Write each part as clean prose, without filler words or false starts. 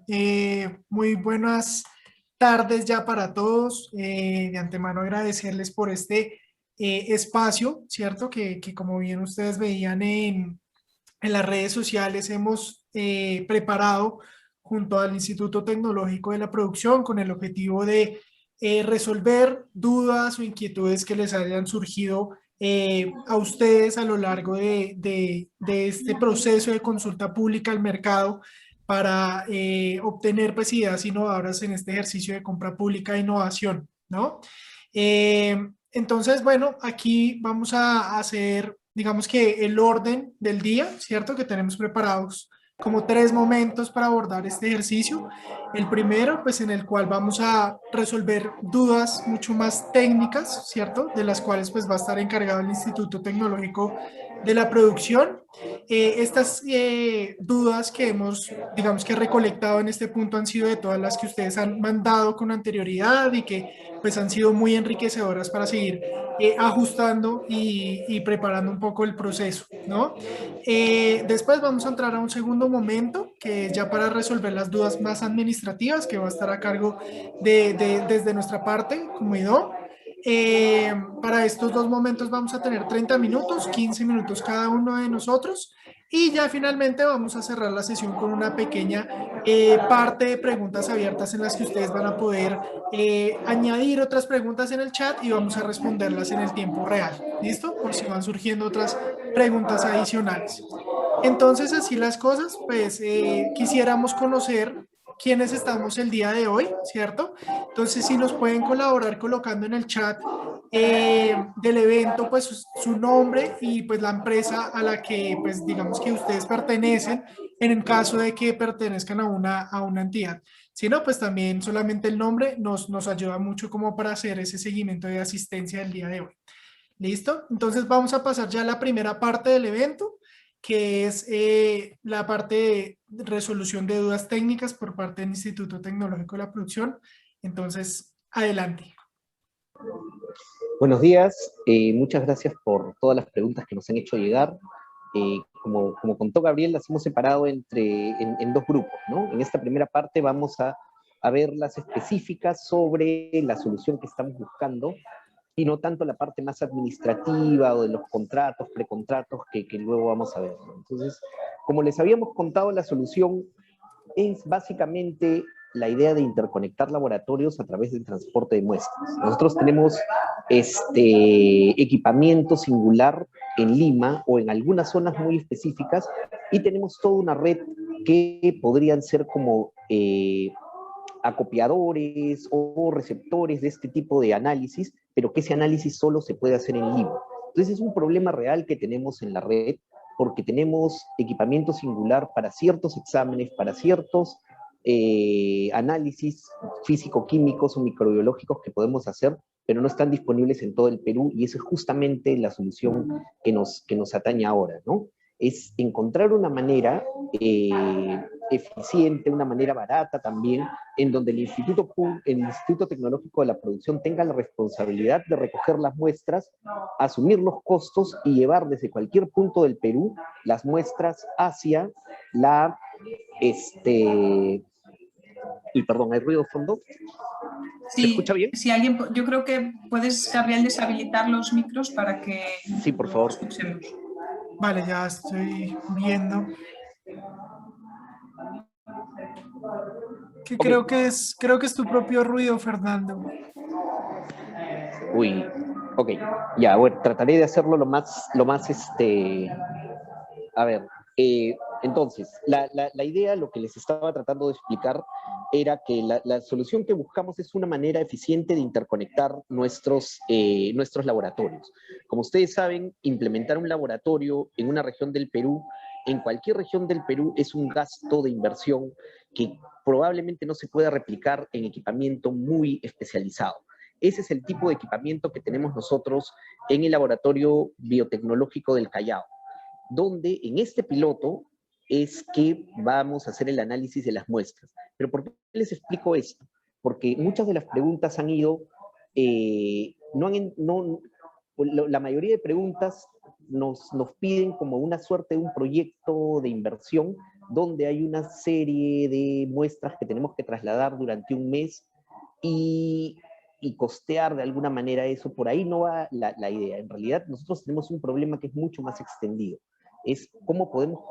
Muy buenas tardes ya para todos. De antemano agradecerles por este espacio, ¿cierto? Que como bien ustedes veían en las redes sociales, hemos preparado junto al Instituto Tecnológico de la Producción con el objetivo de resolver dudas o inquietudes que les hayan surgido a ustedes a lo largo de este proceso de consulta pública al mercado para obtener pues, ideas innovadoras en este ejercicio de compra pública e innovación, ¿no? Entonces, bueno, aquí vamos a hacer, digamos que el orden del día, ¿cierto? Que tenemos preparados como tres momentos para abordar este ejercicio. El primero, pues en el cual vamos a resolver dudas mucho más técnicas, ¿cierto? De las cuales pues va a estar encargado el Instituto Tecnológico de la Producción. Estas dudas que hemos, digamos que recolectado en este punto han sido de todas las que ustedes han mandado con anterioridad y que pues han sido muy enriquecedoras para seguir ajustando y preparando un poco el proceso, ¿no? Después vamos a entrar a un segundo momento, que es ya para resolver las dudas más administrativas, que va a estar a cargo desde nuestra parte, como IDO. Eh, para estos dos momentos vamos a tener 30 minutos, 15 minutos cada uno de nosotros. Y ya finalmente vamos a cerrar la sesión con una pequeña parte de preguntas abiertas en las que ustedes van a poder añadir otras preguntas en el chat y vamos a responderlas en el tiempo real. ¿Listo? Por si van surgiendo otras preguntas adicionales. Entonces, así las cosas, pues quisiéramos conocer quiénes estamos el día de hoy, ¿cierto? Entonces, si nos pueden colaborar colocando en el chat del evento, pues su nombre y pues la empresa a la que, pues digamos que ustedes pertenecen, en el caso de que pertenezcan a una entidad. Si no, pues también solamente el nombre nos ayuda mucho como para hacer ese seguimiento de asistencia del día de hoy. ¿Listo? Entonces vamos a pasar ya a la primera parte del evento, que es la parte de resolución de dudas técnicas por parte del Instituto Tecnológico de la Producción. Entonces, adelante. Buenos días, muchas gracias por todas las preguntas que nos han hecho llegar. Como contó Gabriel, las hemos separado en dos grupos, ¿no? En esta primera parte vamos a ver las específicas sobre la solución que estamos buscando y no tanto la parte más administrativa o de los contratos, precontratos que luego vamos a ver, ¿no? Entonces, como les habíamos contado, la solución es básicamente la idea de interconectar laboratorios a través del transporte de muestras. Nosotros tenemos equipamiento singular en Lima o en algunas zonas muy específicas y tenemos toda una red que podrían ser como acopiadores o receptores de este tipo de análisis, pero que ese análisis solo se puede hacer en Lima. Entonces es un problema real que tenemos en la red porque tenemos equipamiento singular para ciertos exámenes, para ciertos análisis físico-químicos o microbiológicos que podemos hacer, pero no están disponibles en todo el Perú y esa es justamente la solución que nos atañe ahora, ¿no? Es encontrar una manera eficiente, una manera barata también, en donde el Instituto Tecnológico de la Producción tenga la responsabilidad de recoger las muestras, asumir los costos y llevar desde cualquier punto del Perú las muestras hacia la y perdón, ¿hay ruido de fondo? ¿Se escucha Sí, bien? si alguien, yo creo que puedes, Gabriel, deshabilitar los micros para que Sí, por favor. escuchemos. Vale, ya estoy viendo. Que Okay. creo que es tu propio ruido, Fernando. Uy, ok, ya, bueno, trataré de hacerlo a ver, entonces, la idea, lo que les estaba tratando de explicar, era que la solución que buscamos es una manera eficiente de interconectar nuestros laboratorios. Como ustedes saben, implementar un laboratorio en una región del Perú, en cualquier región del Perú, es un gasto de inversión que probablemente no se pueda replicar en equipamiento muy especializado. Ese es el tipo de equipamiento que tenemos nosotros en el Laboratorio Biotecnológico del Callao, donde en este piloto es que vamos a hacer el análisis de las muestras. Pero ¿por qué les explico esto? Porque muchas de las preguntas han ido, la mayoría de preguntas nos piden como una suerte de un proyecto de inversión, donde hay una serie de muestras que tenemos que trasladar durante un mes y, y costear de alguna manera eso. Por ahí no va la idea. En realidad nosotros tenemos un problema que es mucho más extendido. Es cómo podemos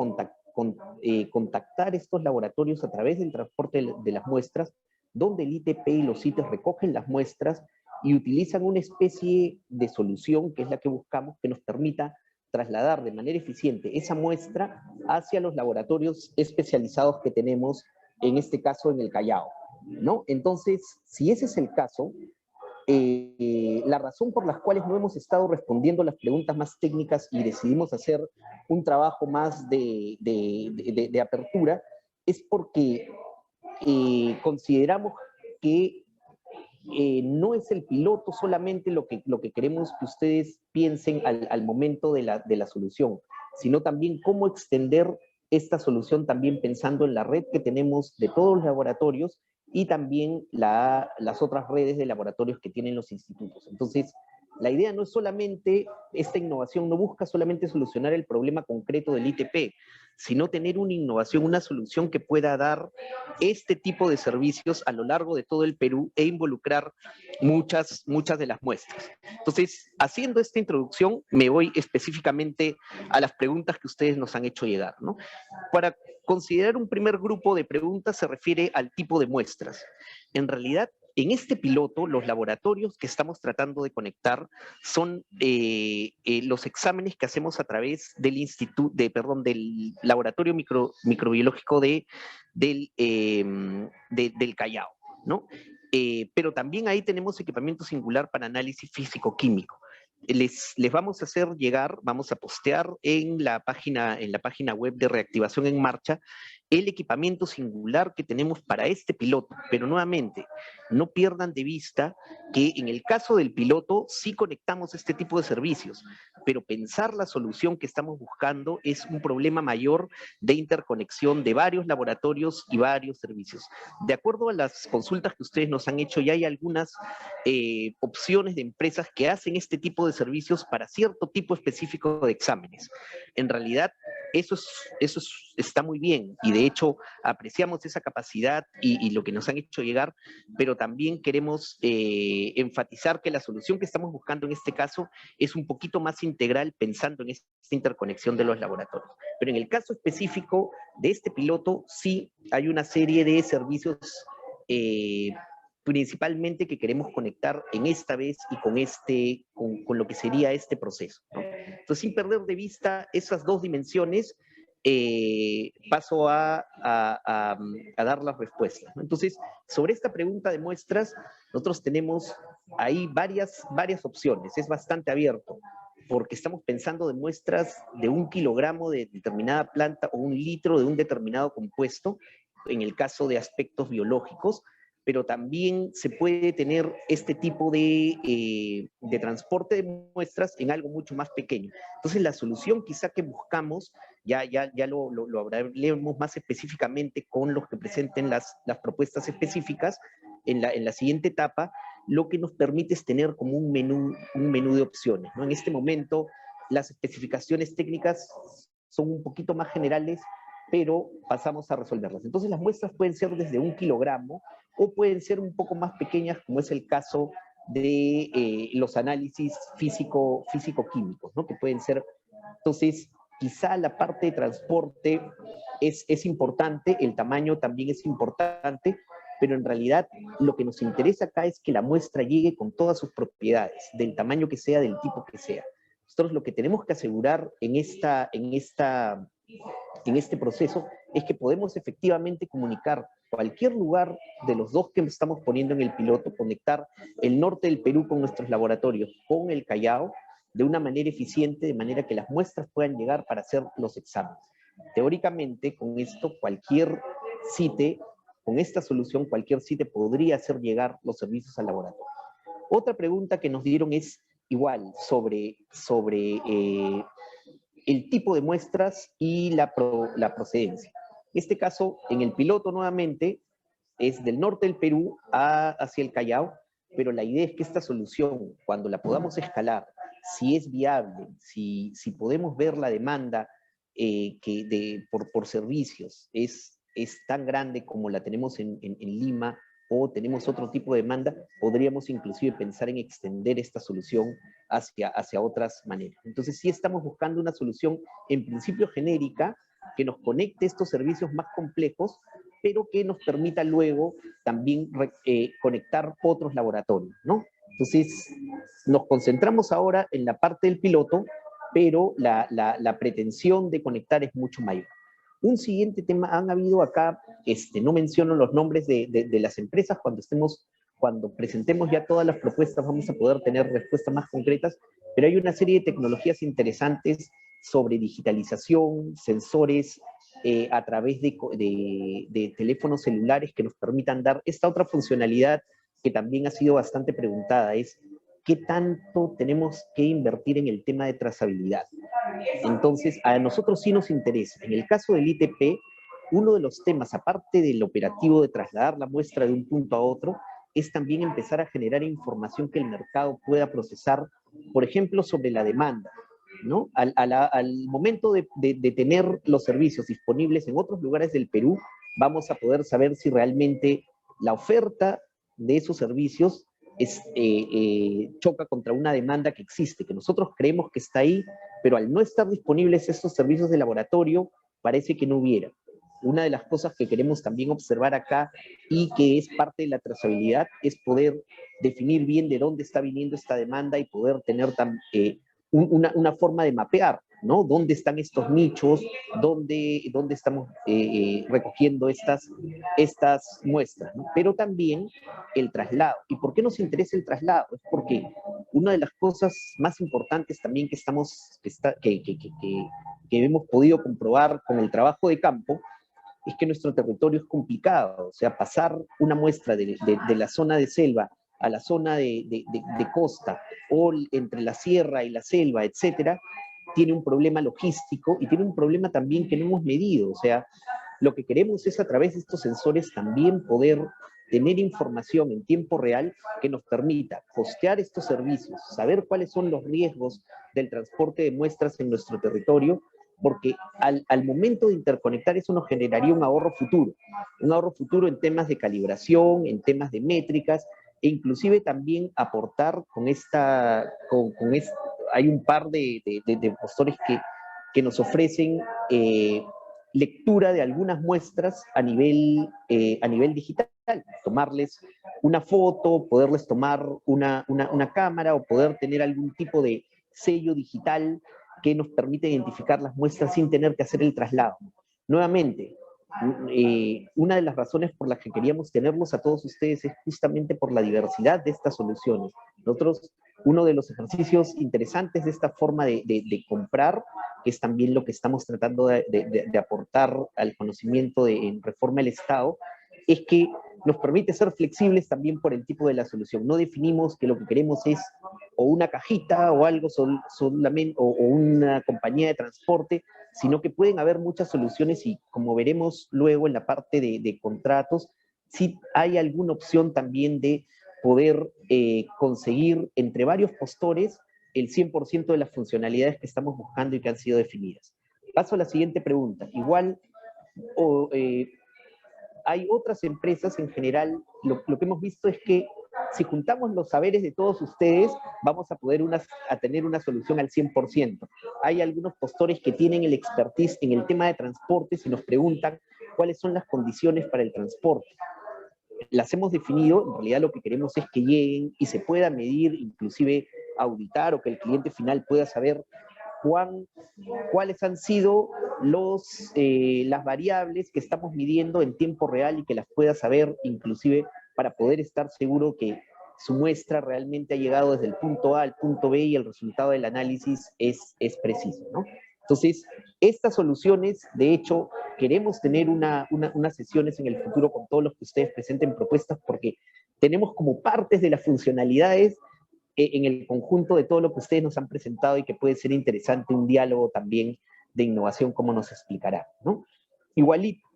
contactar estos laboratorios a través del transporte de las muestras, donde el ITP y los CITES recogen las muestras y utilizan una especie de solución, que es la que buscamos, que nos permita trasladar de manera eficiente esa muestra hacia los laboratorios especializados que tenemos, en este caso en el Callao, ¿no? Entonces, si ese es el caso, la razón por las cuales no hemos estado respondiendo las preguntas más técnicas y decidimos hacer un trabajo más de apertura es porque consideramos que no es el piloto solamente lo que queremos que ustedes piensen al momento de la solución, sino también cómo extender esta solución también pensando en la red que tenemos de todos los laboratorios y también las otras redes de laboratorios que tienen los institutos. Entonces, la idea no es solamente, esta innovación no busca solamente solucionar el problema concreto del ITP, sino tener una innovación, una solución que pueda dar este tipo de servicios a lo largo de todo el Perú e involucrar muchas de las muestras. Entonces, haciendo esta introducción, me voy específicamente a las preguntas que ustedes nos han hecho llegar, ¿no? Para considerar un primer grupo de preguntas se refiere al tipo de muestras. En realidad, en este piloto, los laboratorios que estamos tratando de conectar son los exámenes que hacemos a través del del laboratorio microbiológico del Callao, ¿no? Pero también ahí tenemos equipamiento singular para análisis físico-químico. Les vamos a hacer llegar, vamos a postear en la página web de Reactivación en Marcha el equipamiento singular que tenemos para este piloto. Pero nuevamente, no pierdan de vista que en el caso del piloto sí conectamos este tipo de servicios, pero pensar la solución que estamos buscando es un problema mayor de interconexión de varios laboratorios y varios servicios. De acuerdo a las consultas que ustedes nos han hecho, ya hay algunas opciones de empresas que hacen este tipo de servicios para cierto tipo específico de exámenes. En realidad, eso está muy bien y de hecho apreciamos esa capacidad y lo que nos han hecho llegar, pero también queremos enfatizar que la solución que estamos buscando en este caso es un poquito más integral pensando en esta interconexión de los laboratorios. Pero en el caso específico de este piloto sí hay una serie de servicios principalmente que queremos conectar en esta vez y con lo que sería este proceso, ¿no? Entonces, sin perder de vista esas dos dimensiones, paso a dar las respuestas, ¿no? Entonces, sobre esta pregunta de muestras, nosotros tenemos ahí varias opciones, es bastante abierto, porque estamos pensando de muestras de 1 kilogramo de determinada planta o 1 litro de un determinado compuesto, en el caso de aspectos biológicos, pero también se puede tener este tipo de transporte de muestras en algo mucho más pequeño. Entonces, la solución quizá que buscamos, ya lo hablaremos más específicamente con los que presenten las propuestas específicas en la siguiente etapa, lo que nos permite es tener como un menú de opciones, ¿no? En este momento, las especificaciones técnicas son un poquito más generales, pero pasamos a resolverlas. Entonces, las muestras pueden ser desde 1 kilogramo o pueden ser un poco más pequeñas, como es el caso de los análisis físico-químicos, ¿no? Que pueden ser, entonces, quizá la parte de transporte es importante, el tamaño también es importante, pero en realidad lo que nos interesa acá es que la muestra llegue con todas sus propiedades, del tamaño que sea, del tipo que sea. Nosotros lo que tenemos que asegurar en este proceso es que podemos efectivamente comunicar cualquier lugar de los dos que estamos poniendo en el piloto, conectar el norte del Perú con nuestros laboratorios, con el Callao, de una manera eficiente, de manera que las muestras puedan llegar para hacer los exámenes. Teóricamente, con esto, con esta solución, cualquier CITE podría hacer llegar los servicios al laboratorio. Otra pregunta que nos dieron es igual, sobre el tipo de muestras y la procedencia. En este caso, en el piloto nuevamente, es del norte del Perú hacia el Callao, pero la idea es que esta solución, cuando la podamos escalar, si es viable, si podemos ver la demanda por servicios es tan grande como la tenemos en Lima, o tenemos otro tipo de demanda, podríamos inclusive pensar en extender esta solución hacia otras maneras. Entonces sí estamos buscando una solución en principio genérica que nos conecte estos servicios más complejos, pero que nos permita luego también conectar otros laboratorios, ¿no? Entonces nos concentramos ahora en la parte del piloto, pero la pretensión de conectar es mucho mayor. Un siguiente tema, han habido acá, no menciono los nombres de las empresas, cuando presentemos ya todas las propuestas vamos a poder tener respuestas más concretas, pero hay una serie de tecnologías interesantes sobre digitalización, sensores, a través de teléfonos celulares que nos permitan dar esta otra funcionalidad que también ha sido bastante preguntada, es ¿qué tanto tenemos que invertir en el tema de trazabilidad? Entonces, a nosotros sí nos interesa. En el caso del ITP, uno de los temas, aparte del operativo de trasladar la muestra de un punto a otro, es también empezar a generar información que el mercado pueda procesar, por ejemplo, sobre la demanda, ¿no? Al momento de tener los servicios disponibles en otros lugares del Perú, vamos a poder saber si realmente la oferta de esos servicios choca contra una demanda que existe, que nosotros creemos que está ahí, pero al no estar disponibles estos servicios de laboratorio, parece que no hubiera. Una de las cosas que queremos también observar acá y que es parte de la trazabilidad es poder definir bien de dónde está viniendo esta demanda y poder tener una forma de mapear, ¿no? ¿Dónde están estos nichos? ¿Dónde estamos recogiendo estas muestras, ¿no? Pero también el traslado. ¿Y por qué nos interesa el traslado? Es porque una de las cosas más importantes también que hemos podido comprobar con el trabajo de campo es que nuestro territorio es complicado. O sea, pasar una muestra de la zona de selva a la zona de costa, o entre la sierra y la selva, etcétera, tiene un problema logístico y tiene un problema también que no hemos medido. O sea, lo que queremos es a través de estos sensores también poder tener información en tiempo real que nos permita costear estos servicios, saber cuáles son los riesgos del transporte de muestras en nuestro territorio, porque al momento de interconectar eso nos generaría un ahorro futuro en temas de calibración, en temas de métricas, e inclusive también aportar hay un par de postores que nos ofrecen lectura de algunas muestras a nivel digital, tomarles una foto, poderles tomar una cámara o poder tener algún tipo de sello digital que nos permite identificar las muestras sin tener que hacer el traslado. Nuevamente, una de las razones por las que queríamos tenerlos a todos ustedes es justamente por la diversidad de estas soluciones. Nosotros, uno de los ejercicios interesantes de esta forma de comprar, que es también lo que estamos tratando de aportar al conocimiento en Reforma del Estado, es que nos permite ser flexibles también por el tipo de la solución. No definimos que lo que queremos es o una cajita o algo solamente, o una compañía de transporte, sino que pueden haber muchas soluciones y como veremos luego en la parte de contratos, sí hay alguna opción también de poder conseguir entre varios postores el 100% de las funcionalidades que estamos buscando y que han sido definidas. Paso a la siguiente pregunta. Igual, hay otras empresas en general, lo que hemos visto es que si juntamos los saberes de todos ustedes, vamos a poder tener una solución al 100%. Hay algunos postores que tienen el expertise en el tema de transportes y nos preguntan cuáles son las condiciones para el transporte. Las hemos definido, en realidad lo que queremos es que lleguen y se pueda medir, inclusive auditar, o que el cliente final pueda saber cuáles han sido las variables que estamos midiendo en tiempo real y que las pueda saber inclusive para poder estar seguro que su muestra realmente ha llegado desde el punto A al punto B y el resultado del análisis es preciso, ¿no? Entonces, estas soluciones, de hecho, queremos tener unas sesiones en el futuro con todos los que ustedes presenten propuestas porque tenemos como partes de las funcionalidades en el conjunto de todo lo que ustedes nos han presentado y que puede ser interesante un diálogo también de innovación, como nos explicará, ¿no?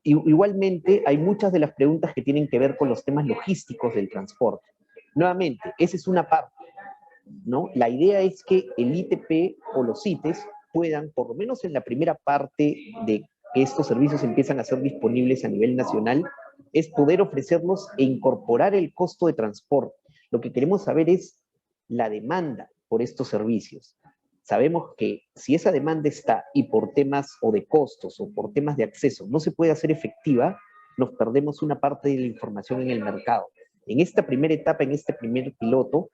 Igualmente, hay muchas de las preguntas que tienen que ver con los temas logísticos del transporte. Nuevamente, esa es una parte, ¿no? La idea es que el ITP o los CITES puedan, por lo menos en la primera parte de que estos servicios empiezan a ser disponibles a nivel nacional, es poder ofrecerlos e incorporar el costo de transporte. Lo que queremos saber es la demanda por estos servicios. Sabemos que si esa demanda está y por temas o de costos o por temas de acceso no se puede hacer efectiva, nos perdemos una parte de la información en el mercado. En esta primera etapa, en este primer piloto,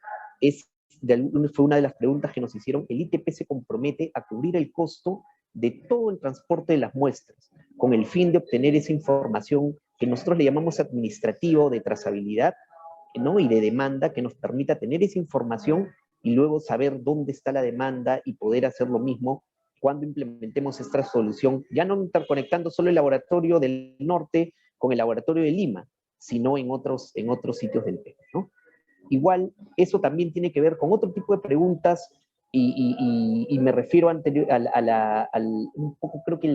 fue una de las preguntas que nos hicieron. El ITP se compromete a cubrir el costo de todo el transporte de las muestras, con el fin de obtener esa información que nosotros le llamamos administrativo, de trazabilidad, ¿no? Y de demanda, que nos permita tener esa información y luego saber dónde está la demanda y poder hacer lo mismo cuando implementemos esta solución, ya no interconectando solo el laboratorio del norte con el laboratorio de Lima, sino en otros sitios del Perú, ¿no? Igual, eso también tiene que ver con otro tipo de preguntas y me refiero un poco, creo que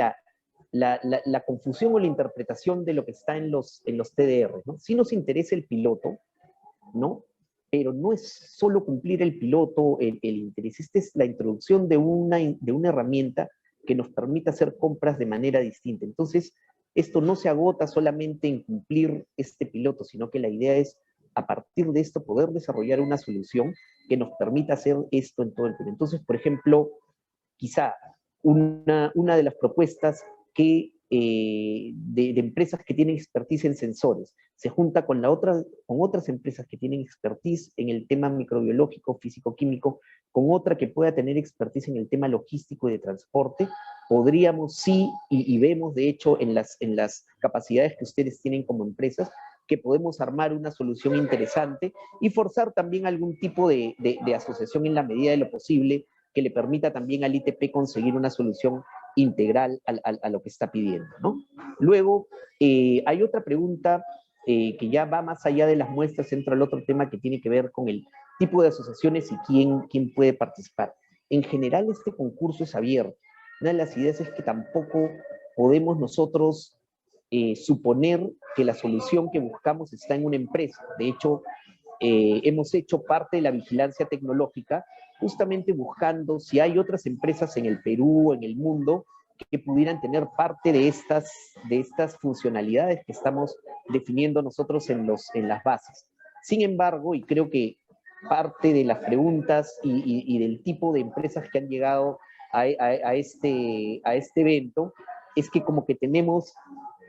la confusión o la interpretación de lo que está en los TDR, ¿no? Sí nos interesa el piloto, ¿no? Pero no es solo cumplir el piloto el interés. Esta es la introducción de una herramienta que nos permita hacer compras de manera distinta. Entonces, esto no se agota solamente en cumplir este piloto, sino que la idea es, a partir de esto, poder desarrollar una solución que nos permita hacer esto en todo el Perú. Entonces, por ejemplo, quizá una de las propuestas que de empresas que tienen expertise en sensores se junta con otras empresas que tienen expertise en el tema microbiológico, físico-químico, con otra que pueda tener expertise en el tema logístico y de transporte, podríamos sí, y vemos de hecho en las capacidades que ustedes tienen como empresas, que podemos armar una solución interesante y forzar también algún tipo de asociación en la medida de lo posible que le permita también al ITP conseguir una solución integral a lo que está pidiendo, ¿no? Luego, hay otra pregunta que ya va más allá de las muestras, entra al otro tema que tiene que ver con el tipo de asociaciones y quién puede participar. En general, este concurso es abierto. Una de las ideas es que tampoco podemos nosotros suponer que la solución que buscamos está en una empresa. De hecho, hemos hecho parte de la vigilancia tecnológica justamente buscando si hay otras empresas en el Perú, en el mundo, que pudieran tener parte de estas funcionalidades que estamos definiendo nosotros en las bases. Sin embargo, y creo que parte de las preguntas y del tipo de empresas que han llegado a este evento, es que como que tenemos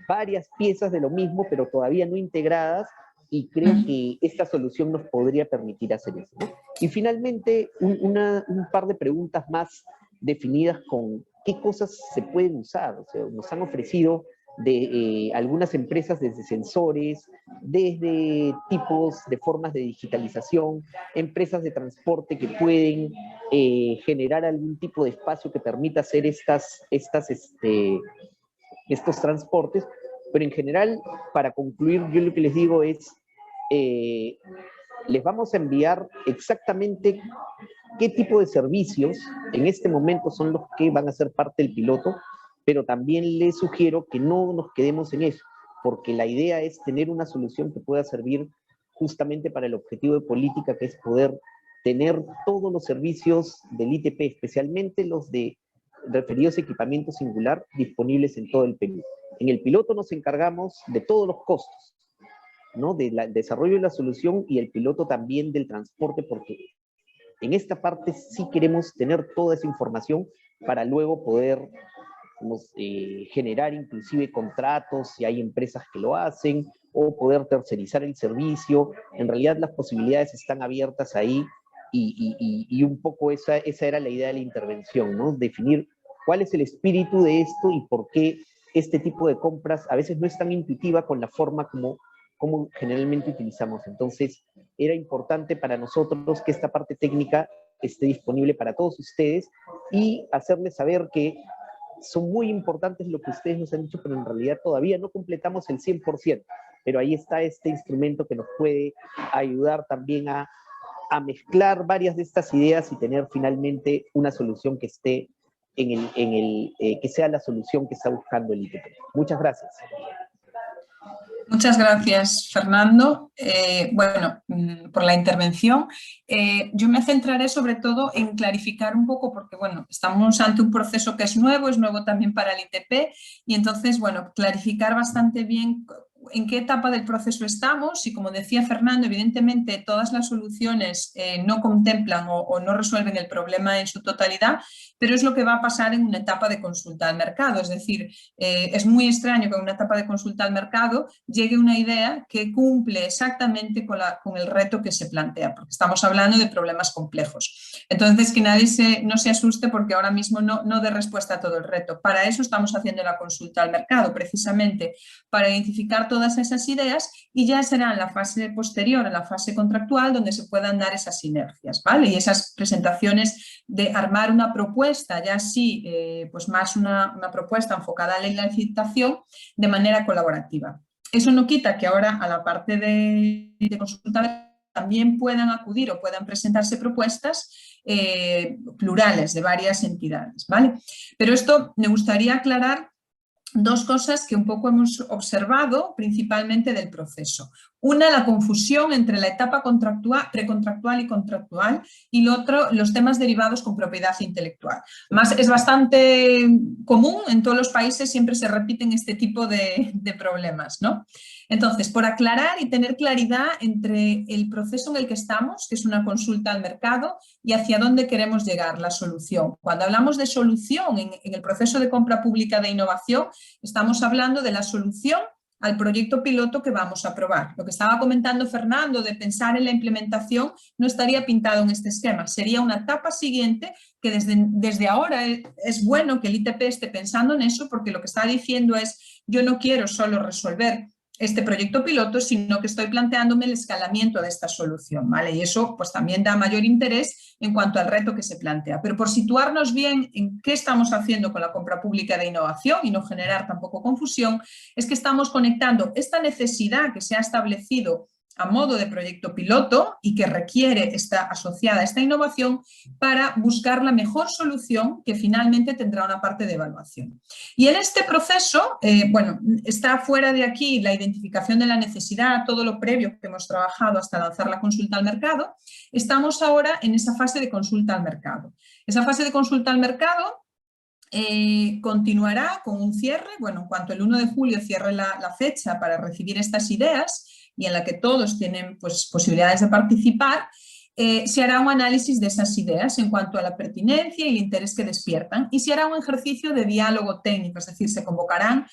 varias piezas de lo mismo, pero todavía no integradas, y creo que esta solución nos podría permitir hacer eso, ¿no? Y finalmente, un par de preguntas más definidas con qué cosas se pueden usar. O sea, nos han ofrecido de algunas empresas desde sensores, desde tipos de formas de digitalización, empresas de transporte que pueden generar algún tipo de espacio que permita hacer estos transportes, pero en general, para concluir, yo lo que les digo es, les vamos a enviar exactamente qué tipo de servicios en este momento son los que van a ser parte del piloto, pero también les sugiero que no nos quedemos en eso, porque la idea es tener una solución que pueda servir justamente para el objetivo de política, que es poder tener todos los servicios del ITP, especialmente los de referidos a equipamiento singular, disponibles en todo el Perú. En el piloto nos encargamos de todos los costos, ¿no? Del desarrollo de la solución, y el piloto también del transporte, porque en esta parte sí queremos tener toda esa información para luego poder generar inclusive contratos, si hay empresas que lo hacen, o poder tercerizar el servicio. En realidad las posibilidades están abiertas ahí, y un poco esa era la idea de la intervención, ¿no? Definir cuál es el espíritu de esto y por qué este tipo de compras a veces no es tan intuitiva con la forma como generalmente utilizamos. Entonces, era importante para nosotros que esta parte técnica esté disponible para todos ustedes y hacerles saber que son muy importantes lo que ustedes nos han dicho, pero en realidad todavía no completamos el 100%. Pero ahí está este instrumento que nos puede ayudar también a mezclar varias de estas ideas y tener finalmente una solución que esté que sea la solución que está buscando el ITP. Muchas gracias. Muchas gracias, Fernando. Bueno, por la intervención. Yo me centraré sobre todo en clarificar un poco, porque bueno, estamos ante un proceso que es nuevo también para el ITP, y entonces, bueno, clarificar bastante bien en qué etapa del proceso estamos y, como decía Fernando, evidentemente todas las soluciones no contemplan o no resuelven el problema en su totalidad, pero es lo que va a pasar en una etapa de consulta al mercado. Es decir, es muy extraño que en una etapa de consulta al mercado llegue una idea que cumple exactamente con el reto que se plantea, porque estamos hablando de problemas complejos. Entonces, que nadie no se asuste porque ahora mismo no dé respuesta a todo el reto. Para eso estamos haciendo la consulta al mercado, precisamente para identificar todas esas ideas, y ya será en la fase posterior, en la fase contractual, donde se puedan dar esas sinergias, ¿vale? Y esas presentaciones de armar una propuesta, ya sí, pues más una propuesta enfocada a la licitación de manera colaborativa. Eso no quita que ahora a la parte de consulta también puedan acudir o puedan presentarse propuestas plurales de varias entidades, ¿vale? Pero esto me gustaría aclarar dos cosas que un poco hemos observado principalmente del proceso. Una, la confusión entre la etapa precontractual y contractual, y lo otro, los temas derivados con propiedad intelectual. Más, es bastante común, en todos los países siempre se repiten este tipo de problemas, ¿no? Entonces, por aclarar y tener claridad entre el proceso en el que estamos, que es una consulta al mercado, y hacia dónde queremos llegar, la solución. Cuando hablamos de solución en el proceso de compra pública de innovación, estamos hablando de la solución al proyecto piloto que vamos a aprobar. Lo que estaba comentando Fernando de pensar en la implementación no estaría pintado en este esquema, sería una etapa siguiente que desde ahora es bueno que el ITP esté pensando en eso, porque lo que está diciendo es: yo no quiero solo resolver este proyecto piloto, sino que estoy planteándome el escalamiento de esta solución, ¿vale? Y eso pues también da mayor interés en cuanto al reto que se plantea. Pero por situarnos bien en qué estamos haciendo con la compra pública de innovación y no generar tampoco confusión, es que estamos conectando esta necesidad que se ha establecido a modo de proyecto piloto y que requiere estar asociada a esta innovación para buscar la mejor solución que finalmente tendrá una parte de evaluación. Y en este proceso, bueno, está fuera de aquí la identificación de la necesidad, todo lo previo que hemos trabajado hasta lanzar la consulta al mercado. Estamos ahora en esa fase de consulta al mercado. Esa fase de consulta al mercado continuará con un cierre, bueno, en cuanto el 1 de julio cierre la fecha para recibir estas ideas y en la que todos tienen pues, posibilidades de participar, se hará un análisis de esas ideas en cuanto a la pertinencia y el interés que despiertan, y se hará un ejercicio de diálogo técnico, es decir, se convocarán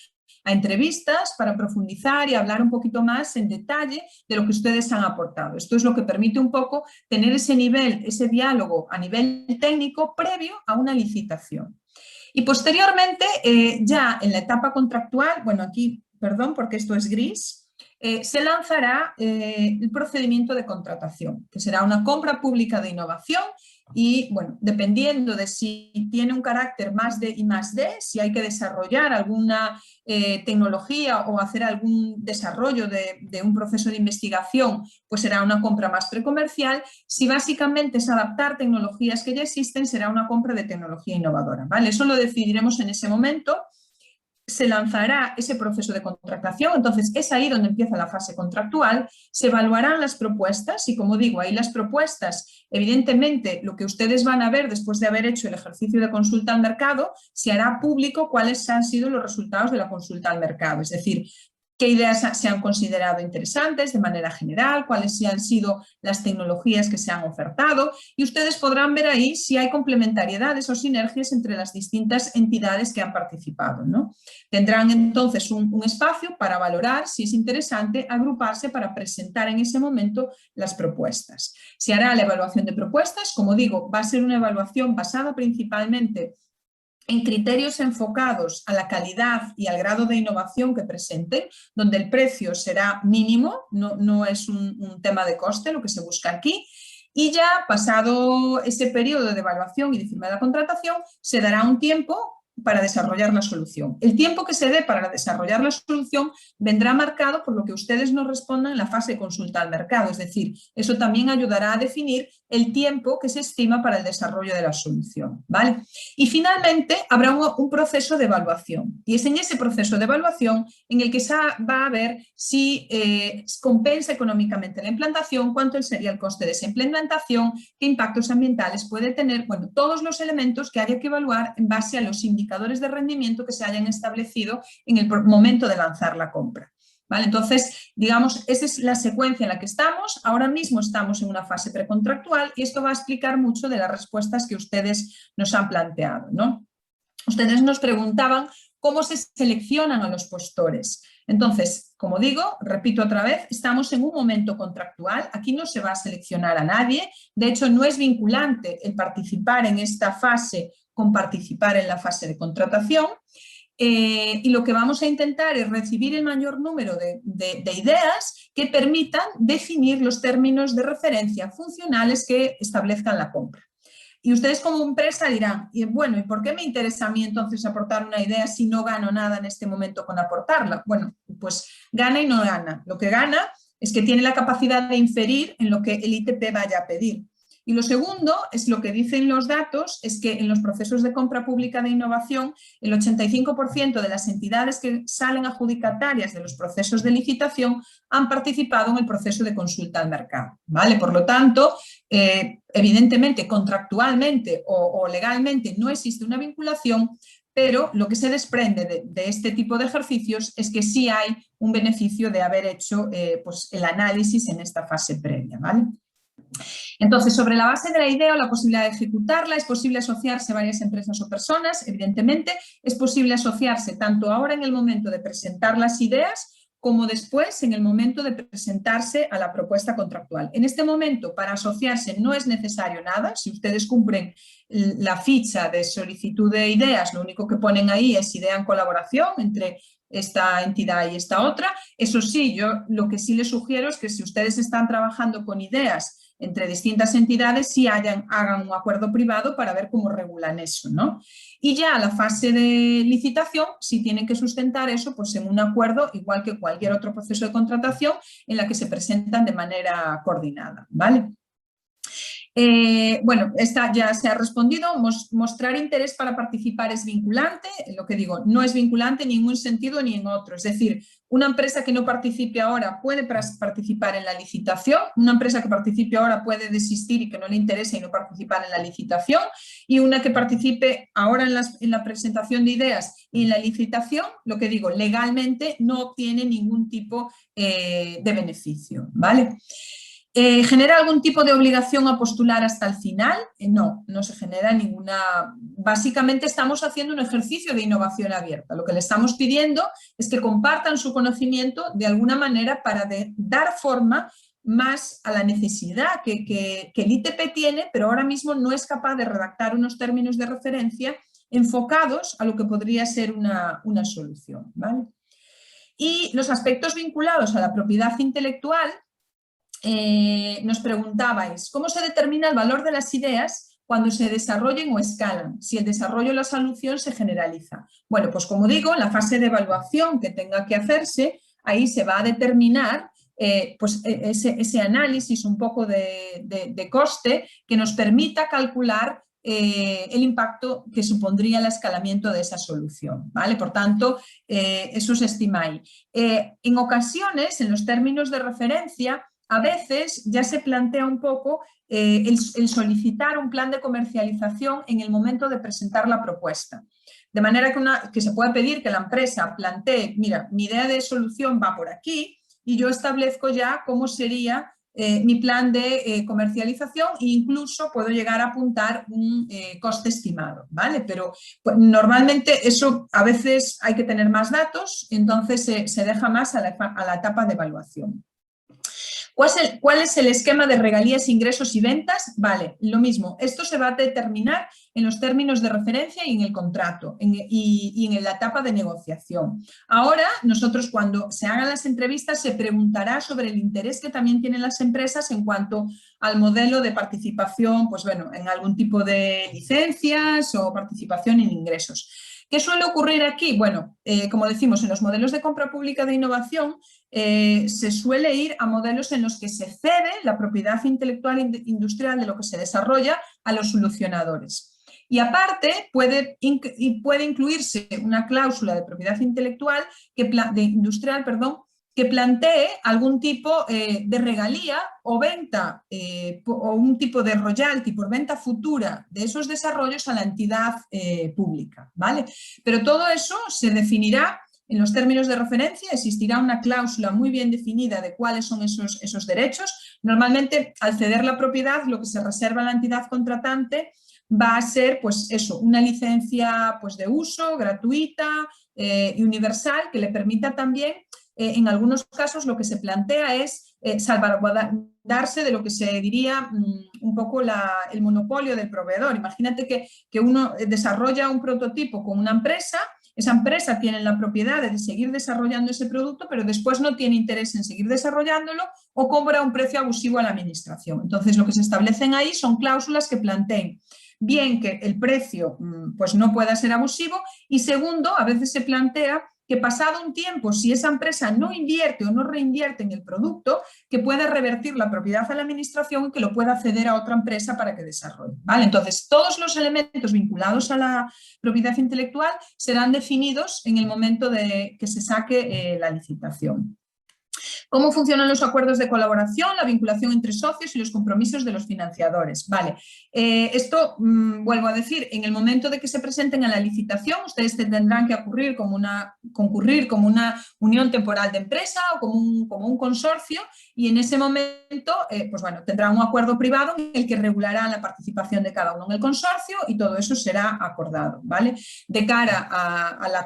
a entrevistas para profundizar y hablar un poquito más en detalle de lo que ustedes han aportado. Esto es lo que permite un poco tener ese nivel, ese diálogo a nivel técnico previo a una licitación. Y posteriormente, ya en la etapa contractual, bueno, aquí, perdón, porque esto es gris, se lanzará el procedimiento de contratación, que será una compra pública de innovación y, bueno, dependiendo de si tiene un carácter más de I+D, si hay que desarrollar alguna tecnología o hacer algún desarrollo de un proceso de investigación, pues será una compra más precomercial. Si básicamente es adaptar tecnologías que ya existen, será una compra de tecnología innovadora, ¿vale? Eso lo decidiremos en ese momento. Se lanzará ese proceso de contratación, entonces es ahí donde empieza la fase contractual, se evaluarán las propuestas y, como digo, ahí las propuestas, evidentemente lo que ustedes van a ver después de haber hecho el ejercicio de consulta al mercado, se hará público cuáles han sido los resultados de la consulta al mercado, es decir, qué ideas se han considerado interesantes de manera general, cuáles han sido las tecnologías que se han ofertado, y ustedes podrán ver ahí si hay complementariedades o sinergias entre las distintas entidades que han participado, ¿no? Tendrán entonces un espacio para valorar si es interesante agruparse para presentar en ese momento las propuestas. Se hará la evaluación de propuestas, como digo, va a ser una evaluación basada principalmente en criterios enfocados a la calidad y al grado de innovación que presenten, donde el precio será mínimo, no es un tema de coste lo que se busca aquí, y ya pasado ese periodo de evaluación y de firma de la contratación, se dará un tiempo para desarrollar la solución. El tiempo que se dé para desarrollar la solución vendrá marcado por lo que ustedes nos respondan en la fase de consulta al mercado, es decir, eso también ayudará a definir el tiempo que se estima para el desarrollo de la solución, ¿vale? Y finalmente habrá un proceso de evaluación, y es en ese proceso de evaluación en el que se va a ver si compensa económicamente la implantación, cuánto sería el coste de esa implementación, qué impactos ambientales puede tener, bueno, todos los elementos que haya que evaluar en base a los indicadores de rendimiento que se hayan establecido en el momento de lanzar la compra. ¿Vale? Entonces, digamos, esa es la secuencia en la que estamos. Ahora mismo estamos en una fase precontractual y esto va a explicar mucho de las respuestas que ustedes nos han planteado, ¿no? Ustedes nos preguntaban cómo se seleccionan a los postores. Entonces, como digo, repito otra vez, estamos en un momento contractual, aquí no se va a seleccionar a nadie, de hecho no es vinculante el participar en esta fase con participar en la fase de contratación. Y lo que vamos a intentar es recibir el mayor número de ideas que permitan definir los términos de referencia funcionales que establezcan la compra. Y ustedes como empresa dirán, bueno, ¿y por qué me interesa a mí entonces aportar una idea si no gano nada en este momento con aportarla? Bueno, pues gana y no gana. Lo que gana es que tiene la capacidad de inferir en lo que el ITP vaya a pedir. Y lo segundo es lo que dicen los datos, es que en los procesos de compra pública de innovación, el 85% de las entidades que salen adjudicatarias de los procesos de licitación han participado en el proceso de consulta al mercado, ¿vale? Por lo tanto, evidentemente, contractualmente o legalmente no existe una vinculación, pero lo que se desprende de este tipo de ejercicios es que sí hay un beneficio de haber hecho pues el análisis en esta fase previa, ¿vale? Entonces, sobre la base de la idea o la posibilidad de ejecutarla, es posible asociarse a varias empresas o personas, evidentemente, es posible asociarse tanto ahora en el momento de presentar las ideas como después en el momento de presentarse a la propuesta contractual. En este momento, para asociarse no es necesario nada, si ustedes cumplen la ficha de solicitud de ideas, lo único que ponen ahí es idea en colaboración entre esta entidad y esta otra. Eso sí, yo lo que sí les sugiero es que si ustedes están trabajando con ideas entre distintas entidades, sí hagan un acuerdo privado para ver cómo regulan eso, ¿no? Y ya la fase de licitación, si tienen que sustentar eso, pues en un acuerdo, igual que cualquier otro proceso de contratación, en la que se presentan de manera coordinada, ¿vale? Bueno, esta ya se ha respondido. Mostrar interés para participar es vinculante. Lo que digo, no es vinculante ni en un sentido ni en otro. Es decir, una empresa que no participe ahora puede participar en la licitación. Una empresa que participe ahora puede desistir y que no le interese y no participar en la licitación. Y una que participe ahora en la presentación de ideas y en la licitación, lo que digo, legalmente no obtiene ningún tipo de beneficio, ¿vale? ¿Genera algún tipo de obligación a postular hasta el final? No, no se genera ninguna. Básicamente estamos haciendo un ejercicio de innovación abierta. Lo que le estamos pidiendo es que compartan su conocimiento de alguna manera para dar forma más a la necesidad que el ITP tiene, pero ahora mismo no es capaz de redactar unos términos de referencia enfocados a lo que podría ser una solución, ¿vale? Y los aspectos vinculados a la propiedad intelectual. Nos preguntabais, ¿cómo se determina el valor de las ideas cuando se desarrollen o escalan? Si el desarrollo o la solución se generaliza. Bueno, pues como digo, en la fase de evaluación que tenga que hacerse, ahí se va a determinar pues ese análisis un poco de coste que nos permita calcular el impacto que supondría el escalamiento de esa solución, ¿vale? Por tanto, eso se estima ahí. En ocasiones, en los términos de referencia, a veces ya se plantea un poco el solicitar un plan de comercialización en el momento de presentar la propuesta. De manera que se pueda pedir que la empresa plantee, mira, mi idea de solución va por aquí y yo establezco ya cómo sería mi plan de comercialización e incluso puedo llegar a apuntar un coste estimado, ¿vale? Pero pues, normalmente eso a veces hay que tener más datos, entonces se deja más a la etapa de evaluación. ¿Cuál es el esquema de regalías, ingresos y ventas? Vale, lo mismo. Esto se va a determinar en los términos de referencia y en el contrato y en la etapa de negociación. Ahora, nosotros cuando se hagan las entrevistas se preguntará sobre el interés que también tienen las empresas en cuanto al modelo de participación, pues bueno, en algún tipo de licencias o participación en ingresos. ¿Qué suele ocurrir aquí? Bueno, como decimos, en los modelos de compra pública de innovación se suele ir a modelos en los que se cede la propiedad intelectual industrial de lo que se desarrolla a los solucionadores. Y aparte puede incluirse una cláusula de propiedad intelectual industrial, que plantee algún tipo de regalía o venta o un tipo de royalty por venta futura de esos desarrollos a la entidad pública, ¿vale? Pero todo eso se definirá en los términos de referencia, existirá una cláusula muy bien definida de cuáles son esos derechos. Normalmente, al ceder la propiedad, lo que se reserva a la entidad contratante va a ser, pues eso, una licencia pues, de uso gratuita y universal que le permita también, en algunos casos lo que se plantea es salvaguardarse de lo que se diría un poco el monopolio del proveedor. Imagínate que uno desarrolla un prototipo con una empresa, esa empresa tiene la propiedad de seguir desarrollando ese producto, pero después no tiene interés en seguir desarrollándolo o cobra un precio abusivo a la administración. Entonces, lo que se establecen ahí son cláusulas que planteen bien que el precio pues no pueda ser abusivo y segundo, a veces se plantea que pasado un tiempo, si esa empresa no invierte o no reinvierte en el producto, que pueda revertir la propiedad a la administración y que lo pueda ceder a otra empresa para que desarrolle, ¿vale? Entonces, todos los elementos vinculados a la propiedad intelectual serán definidos en el momento de que se saque la licitación. ¿Cómo funcionan los acuerdos de colaboración, la vinculación entre socios y los compromisos de los financiadores? Vale, esto, vuelvo a decir, en el momento de que se presenten a la licitación, ustedes tendrán que concurrir como una unión temporal de empresa o como un consorcio y en ese momento, pues bueno, tendrán un acuerdo privado en el que regulará la participación de cada uno en el consorcio y todo eso será acordado, ¿vale? De cara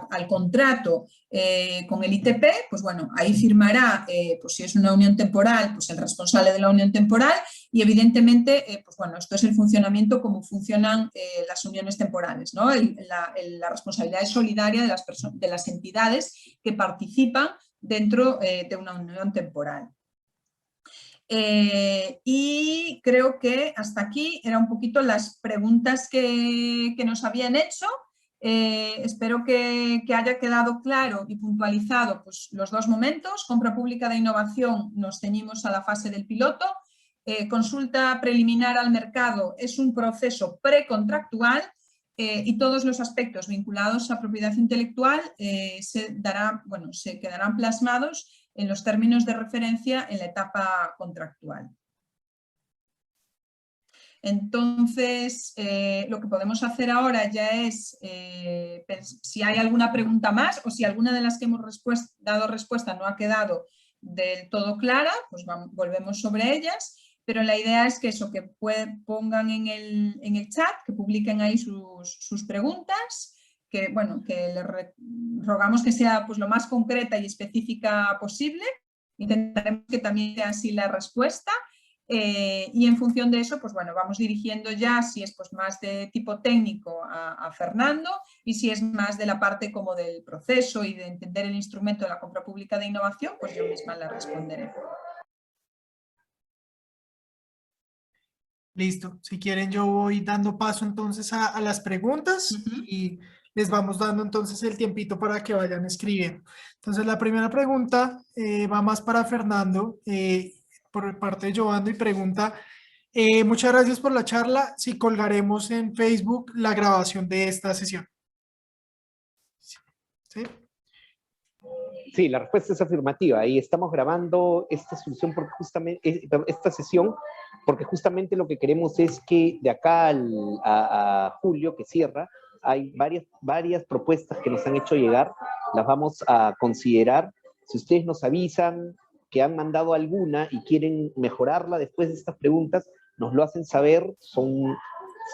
al contrato con el ITP, pues bueno, ahí firmará, pues si es una unión temporal, pues el responsable de la unión temporal y evidentemente, pues bueno, esto es el funcionamiento como funcionan las uniones temporales, ¿no? La responsabilidad es solidaria de las entidades que participan dentro de una unión temporal. Y creo que hasta aquí eran un poquito las preguntas que nos habían hecho. Espero que haya quedado claro y puntualizado pues, los dos momentos. Compra pública de innovación, nos ceñimos a la fase del piloto. Consulta preliminar al mercado es un proceso precontractual y todos los aspectos vinculados a propiedad intelectual se quedarán plasmados en los términos de referencia en la etapa contractual. Entonces, lo que podemos hacer ahora ya es, si hay alguna pregunta más o si alguna de las que hemos dado respuesta no ha quedado del todo clara, pues volvemos sobre ellas, pero la idea es que eso, que pongan en el chat, que publiquen ahí sus preguntas, que bueno, que les rogamos que sea pues, lo más concreta y específica posible, intentaremos que también sea así la respuesta. Y en función de eso, pues bueno, vamos dirigiendo ya si es pues más de tipo técnico a Fernando y si es más de la parte como del proceso y de entender el instrumento de la compra pública de innovación, pues yo misma la responderé. Listo. Si quieren yo voy dando paso entonces a las preguntas y les vamos dando entonces el tiempito para que vayan escribiendo. Entonces la primera pregunta va más para Fernando. Por parte de Giovanni y pregunta, muchas gracias por la charla, si colgaremos en Facebook la grabación de esta sesión. ¿Sí? Sí, la respuesta es afirmativa. Ahí estamos grabando esta solución porque esta sesión porque justamente lo que queremos es que de acá a julio, que cierra, hay varias propuestas que nos han hecho llegar, las vamos a considerar. Si ustedes nos avisan que han mandado alguna y quieren mejorarla después de estas preguntas, nos lo hacen saber. Son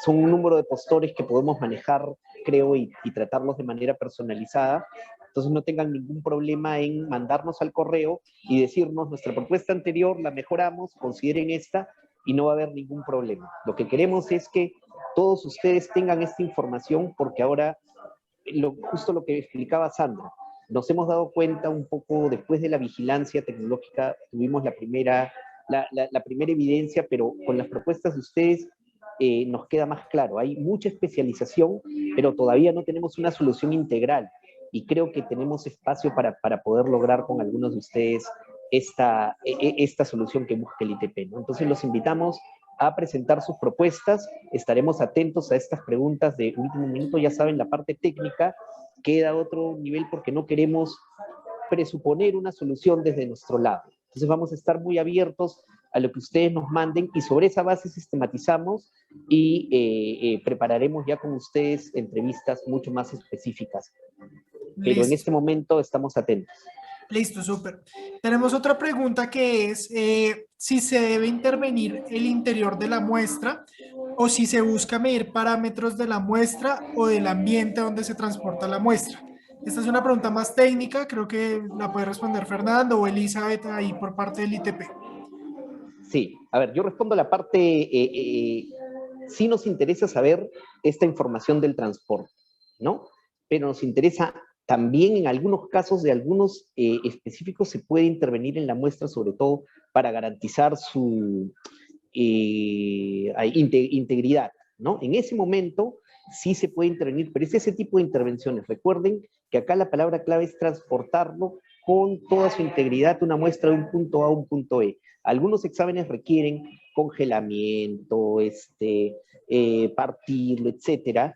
un número de postores que podemos manejar, creo, y tratarlos de manera personalizada. Entonces no tengan ningún problema en mandarnos al correo y decirnos nuestra propuesta anterior, la mejoramos, consideren esta y no va a haber ningún problema. Lo que queremos es que todos ustedes tengan esta información porque ahora, justo lo que explicaba Sandra, nos hemos dado cuenta un poco después de la vigilancia tecnológica, tuvimos la primera evidencia, pero con las propuestas de ustedes nos queda más claro. Hay mucha especialización, pero todavía no tenemos una solución integral. Y creo que tenemos espacio para poder lograr con algunos de ustedes esta solución que busca el ITP, ¿no? Entonces los invitamos a presentar sus propuestas. Estaremos atentos a estas preguntas de último minuto. Ya saben, la parte técnica queda a otro nivel porque no queremos presuponer una solución desde nuestro lado. Entonces vamos a estar muy abiertos a lo que ustedes nos manden y sobre esa base sistematizamos y prepararemos ya con ustedes entrevistas mucho más específicas. Pero en este momento estamos atentos. Listo, súper. Tenemos otra pregunta que es si se debe intervenir el interior de la muestra o si se busca medir parámetros de la muestra o del ambiente donde se transporta la muestra. Esta es una pregunta más técnica, creo que la puede responder Fernando o Elizabeth ahí por parte del ITP. Sí, a ver, yo respondo a la parte, sí nos interesa saber esta información del transporte, ¿no? Pero nos interesa también en algunos casos de algunos específicos se puede intervenir en la muestra, sobre todo para garantizar su integridad, ¿no? En ese momento sí se puede intervenir, pero es ese tipo de intervenciones. Recuerden que acá la palabra clave es transportarlo con toda su integridad, una muestra de un punto A a un punto E. Algunos exámenes requieren congelamiento, partirlo, etcétera,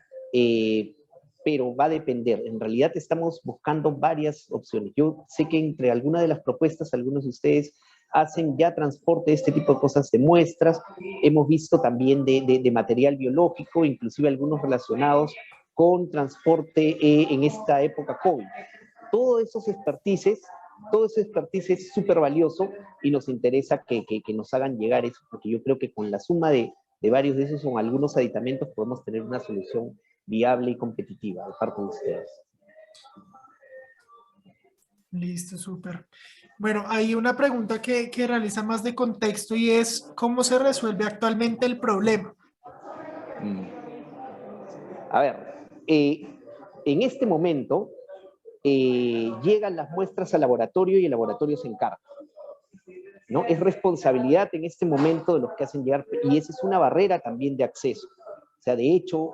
pero va a depender. En realidad estamos buscando varias opciones. Yo sé que entre algunas de las propuestas, algunos de ustedes hacen ya transporte de este tipo de cosas de muestras. Hemos visto también de material biológico, inclusive algunos relacionados con transporte en esta época COVID. Todo ese expertise es súper valioso y nos interesa que nos hagan llegar eso, porque yo creo que con la suma de varios de esos o algunos aditamentos podemos tener una solución viable y competitiva de parte de ustedes. Listo, súper. Bueno, hay una pregunta que realiza más de contexto y es ¿cómo se resuelve actualmente el problema? A ver, en este momento llegan las muestras al laboratorio y el laboratorio se encarga, ¿no? Es responsabilidad en este momento de los que hacen llegar, y esa es una barrera también de acceso. O sea, de hecho,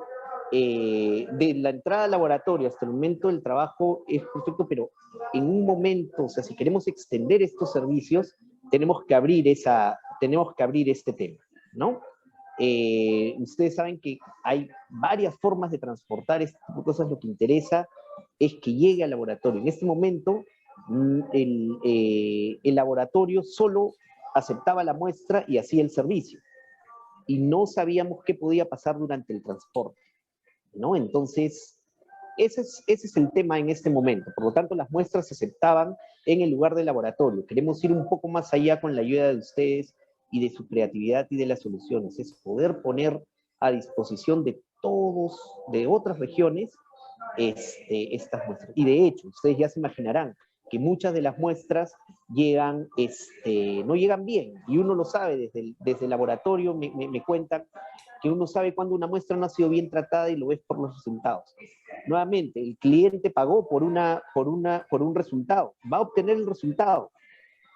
de la entrada al laboratorio hasta el momento del trabajo es perfecto, pero en un momento, o sea, si queremos extender estos servicios, tenemos que abrir este tema, ¿no? Ustedes saben que hay varias formas de transportar este tipo de cosas. Lo que interesa es que llegue al laboratorio. En este momento, el laboratorio solo aceptaba la muestra y hacía el servicio. Y no sabíamos qué podía pasar durante el transporte, ¿no? Entonces, ese es el tema en este momento. Por lo tanto, las muestras se aceptaban en el lugar del laboratorio. Queremos ir un poco más allá con la ayuda de ustedes y de su creatividad y de las soluciones. Es poder poner a disposición de todos, de otras regiones, estas muestras. Y de hecho, ustedes ya se imaginarán que muchas de las muestras llegan, no llegan bien, y uno lo sabe desde el laboratorio, me cuentan que uno sabe cuando una muestra no ha sido bien tratada y lo ves por los resultados. Nuevamente, el cliente pagó por un resultado, va a obtener el resultado,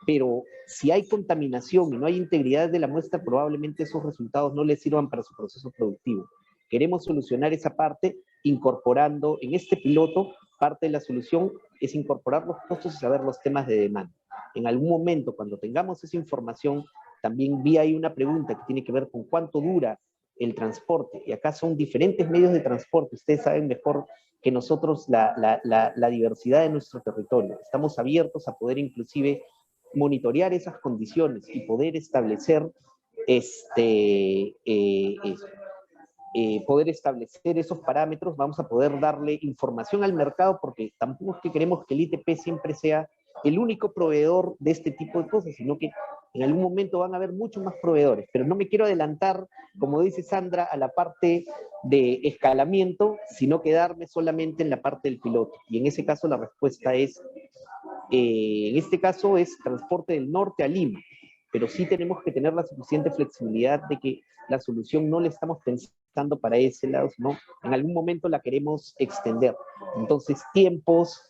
pero si hay contaminación y no hay integridad de la muestra, probablemente esos resultados no le sirvan para su proceso productivo. Queremos solucionar esa parte incorporando en este piloto, parte de la solución es incorporar los costos y saber los temas de demanda. En algún momento, cuando tengamos esa información, también vi ahí una pregunta que tiene que ver con cuánto dura el transporte, y acá son diferentes medios de transporte. Ustedes saben mejor que nosotros la diversidad de nuestro territorio. Estamos abiertos a poder inclusive monitorear esas condiciones y poder establecer poder establecer esos parámetros. Vamos a poder darle información al mercado, porque tampoco es que queremos que el ITP siempre sea el único proveedor de este tipo de cosas, sino que en algún momento van a haber muchos más proveedores, pero no me quiero adelantar, como dice Sandra, a la parte de escalamiento, sino quedarme solamente en la parte del piloto. Y en ese caso la respuesta es, en este caso es transporte del norte a Lima, pero sí tenemos que tener la suficiente flexibilidad de que la solución no la estamos pensando para ese lado, sino en algún momento la queremos extender. Entonces, tiempos,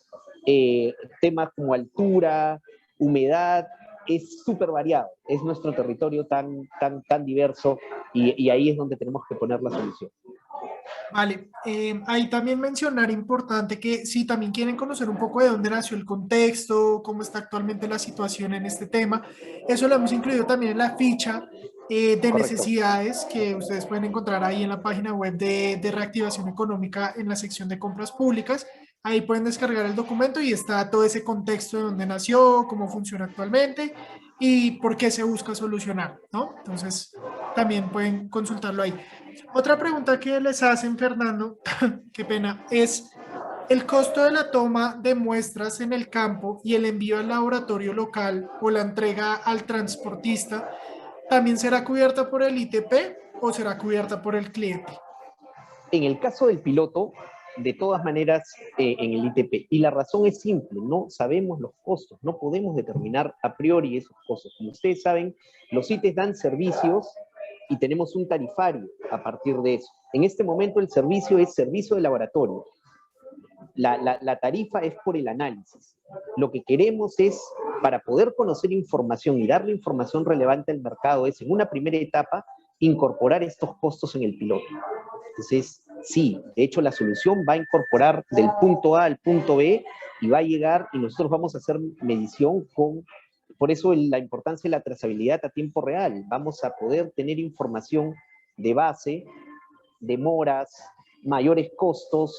temas como altura, humedad, es súper variado, es nuestro territorio tan diverso y ahí es donde tenemos que poner la solución. Vale, ahí también mencionar importante que si también quieren conocer un poco de dónde nació el contexto, cómo está actualmente la situación en este tema, eso lo hemos incluido también en la ficha de Correcto. necesidades que ustedes pueden encontrar ahí en la página web de Reactivación Económica en la sección de compras públicas. Ahí pueden descargar el documento y está todo ese contexto de dónde nació, cómo funciona actualmente y por qué se busca solucionar, ¿no? Entonces, también pueden consultarlo ahí. Otra pregunta que les hacen, Fernando, qué pena, es el costo de la toma de muestras en el campo y el envío al laboratorio local o la entrega al transportista, ¿también será cubierta por el ITP o será cubierta por el cliente? En el caso del piloto, de todas maneras, en el ITP, y la razón es simple, no sabemos los costos, no podemos determinar a priori esos costos. Como ustedes saben, los ITs dan servicios y tenemos un tarifario a partir de eso. En este momento el servicio es servicio de laboratorio. La tarifa es por el análisis. Lo que queremos es, para poder conocer información y darle información relevante al mercado, es en una primera etapa incorporar estos costos en el piloto. Entonces, sí, de hecho la solución va a incorporar del punto A al punto B y va a llegar y nosotros vamos a hacer medición con, por eso la importancia de la trazabilidad a tiempo real. Vamos a poder tener información de base, demoras, mayores costos,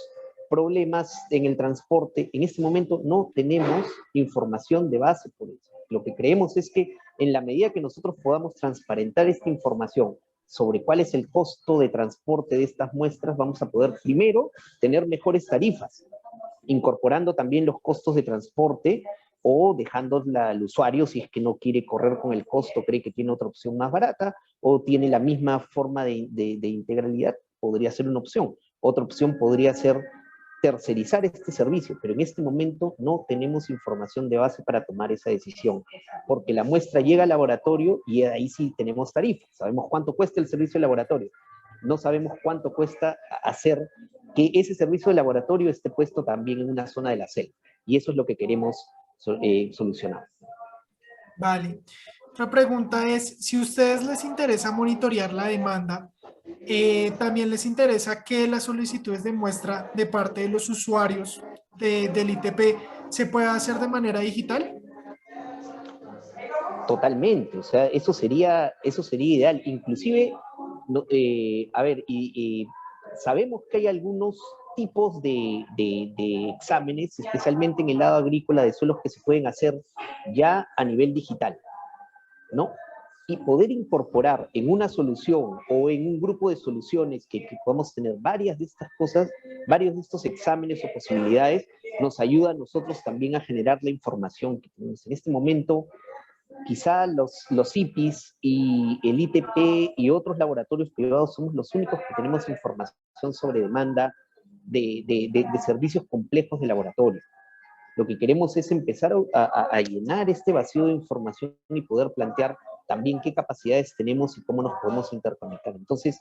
problemas en el transporte. En este momento no tenemos información de base por eso. Lo que creemos es que en la medida que nosotros podamos transparentar esta información sobre cuál es el costo de transporte de estas muestras, vamos a poder primero tener mejores tarifas, incorporando también los costos de transporte o dejando al usuario, si es que no quiere correr con el costo, cree que tiene otra opción más barata o tiene la misma forma de integralidad, podría ser una opción. Otra opción podría ser tercerizar este servicio, pero en este momento no tenemos información de base para tomar esa decisión, porque la muestra llega al laboratorio y ahí sí tenemos tarifas, sabemos cuánto cuesta el servicio de laboratorio, no sabemos cuánto cuesta hacer que ese servicio de laboratorio esté puesto también en una zona de la selva, y eso es lo que queremos solucionar. Vale. Otra pregunta es, si a ustedes les interesa monitorear la demanda, también les interesa que las solicitudes de muestra de parte de los usuarios del ITP se pueda hacer de manera digital. Totalmente, o sea, eso sería ideal. Inclusive, no, a ver, sabemos que hay algunos tipos de exámenes, especialmente en el lado agrícola de suelos, que se pueden hacer ya a nivel digital, ¿no? Y poder incorporar en una solución o en un grupo de soluciones que podamos tener varias de estas cosas, varios de estos exámenes o posibilidades, nos ayuda a nosotros también a generar la información que tenemos en este momento. Quizá los IPIs y el ITP y otros laboratorios privados somos los únicos que tenemos información sobre demanda de servicios complejos de laboratorio. Lo que queremos es empezar a llenar este vacío de información y poder plantear también qué capacidades tenemos y cómo nos podemos interconectar. Entonces,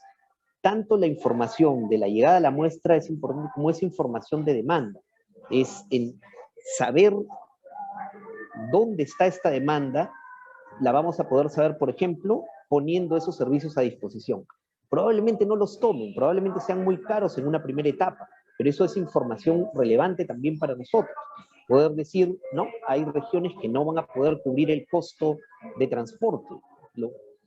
tanto la información de la llegada a la muestra es importante como esa información de demanda. Es en saber dónde está esta demanda, la vamos a poder saber, por ejemplo, poniendo esos servicios a disposición. Probablemente no los tomen, probablemente sean muy caros en una primera etapa, pero eso es información relevante también para nosotros. Poder decir, no, hay regiones que no van a poder cubrir el costo de transporte,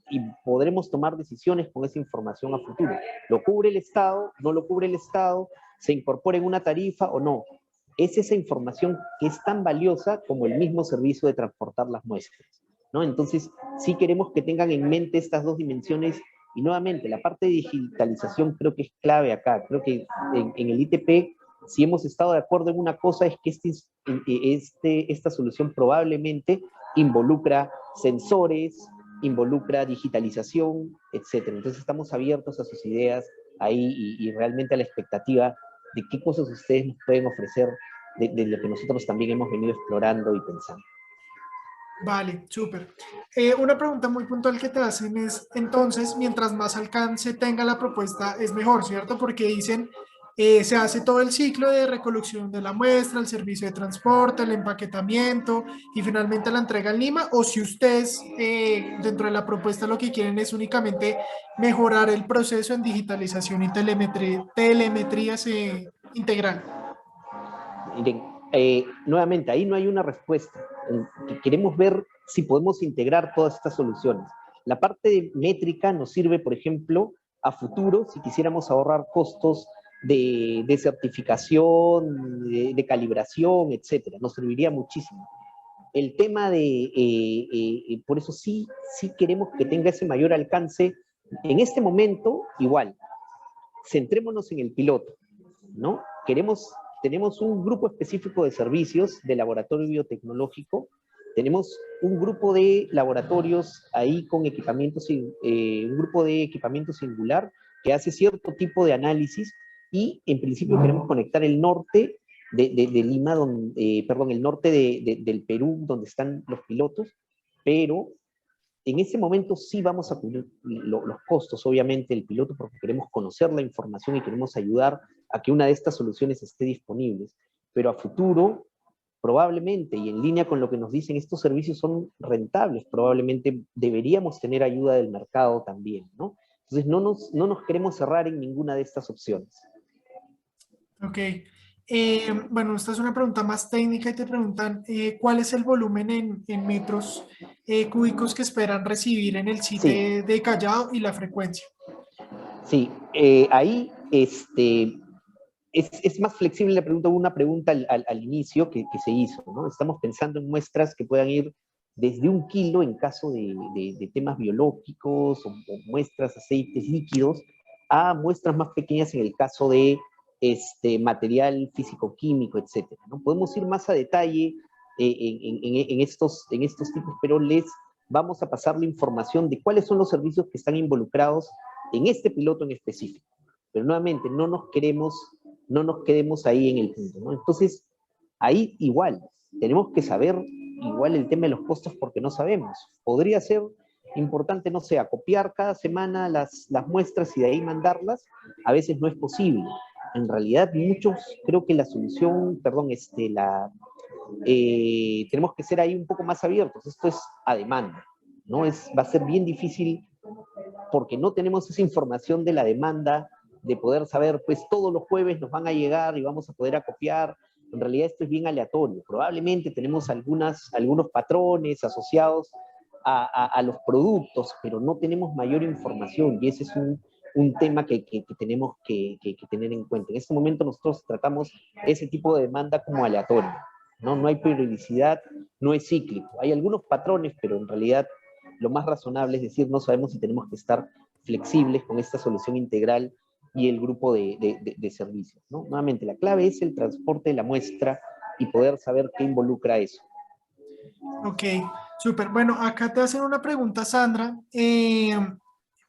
y podremos tomar decisiones con esa información a futuro. ¿Lo cubre el Estado? ¿No lo cubre el Estado? ¿Se incorpora en una tarifa o no? Es esa información que es tan valiosa como el mismo servicio de transportar las muestras, ¿no? Entonces, sí queremos que tengan en mente estas dos dimensiones. Y nuevamente, la parte de digitalización creo que es clave acá. Creo que en el ITP, si hemos estado de acuerdo en una cosa, es que esta solución probablemente involucra sensores, involucra digitalización, etcétera. Entonces estamos abiertos a sus ideas ahí y realmente a la expectativa de qué cosas ustedes nos pueden ofrecer de lo que nosotros también hemos venido explorando y pensando. Vale, súper. Una pregunta muy puntual que te hacen es, entonces, mientras más alcance tenga la propuesta, es mejor, ¿cierto? Porque dicen, Se hace todo el ciclo de recolección de la muestra, el servicio de transporte, el empaquetamiento y finalmente la entrega en Lima. O si ustedes dentro de la propuesta lo que quieren es únicamente mejorar el proceso en digitalización y telemetría integral. Miren, nuevamente, ahí no hay una respuesta. Queremos ver si podemos integrar todas estas soluciones. La parte métrica nos sirve, por ejemplo, a futuro, si quisiéramos ahorrar costos de certificación, de calibración, etcétera. Nos serviría muchísimo. El tema por eso sí queremos que tenga ese mayor alcance. En este momento, igual, centrémonos en el piloto, ¿no? Tenemos un grupo específico de servicios de laboratorio biotecnológico, tenemos un grupo de laboratorios ahí con equipamientos, un grupo de equipamiento singular que hace cierto tipo de análisis y en principio queremos conectar el norte de Lima, el norte del Perú, donde están los pilotos, pero en ese momento sí vamos a cubrir los costos, obviamente, del piloto, porque queremos conocer la información y queremos ayudar a que una de estas soluciones esté disponible. Pero a futuro, probablemente, y en línea con lo que nos dicen, estos servicios son rentables, probablemente deberíamos tener ayuda del mercado también, ¿no? Entonces no nos queremos cerrar en ninguna de estas opciones. Ok. Bueno, esta es una pregunta más técnica y te preguntan ¿cuál es el volumen en metros cúbicos que esperan recibir en el sitio Sí. de Callao y la frecuencia? Sí, ahí es más flexible la pregunta, hubo una pregunta al inicio que se hizo, ¿no? Estamos pensando en muestras que puedan ir desde 1 kilo en caso de temas biológicos o muestras, aceites líquidos, a muestras más pequeñas en el caso de material físico-químico, etcétera, ¿no? Podemos ir más a detalle en estos tipos, pero les vamos a pasar la información de cuáles son los servicios que están involucrados en este piloto en específico. Pero nuevamente, no nos quedemos ahí en el punto, ¿no? Entonces, ahí igual, tenemos que saber igual el tema de los costos porque no sabemos. Podría ser importante, no sé, copiar cada semana las muestras y de ahí mandarlas, a veces no es posible. En realidad, creo que la solución, tenemos que ser ahí un poco más abiertos. Esto es a demanda, ¿no? Va a ser bien difícil porque no tenemos esa información de la demanda, de poder saber, pues todos los jueves nos van a llegar y vamos a poder acopiar. En realidad esto es bien aleatorio. Probablemente tenemos algunos patrones asociados a los productos, pero no tenemos mayor información y ese es un tema que tenemos que tener en cuenta. En este momento nosotros tratamos ese tipo de demanda como aleatoria, ¿no? No hay periodicidad, no es cíclico. Hay algunos patrones, pero en realidad lo más razonable es decir, no sabemos si tenemos que estar flexibles con esta solución integral y el grupo de servicios, ¿no? Nuevamente, la clave es el transporte de la muestra y poder saber qué involucra eso. Ok, súper. Bueno, acá te hacen una pregunta, Sandra.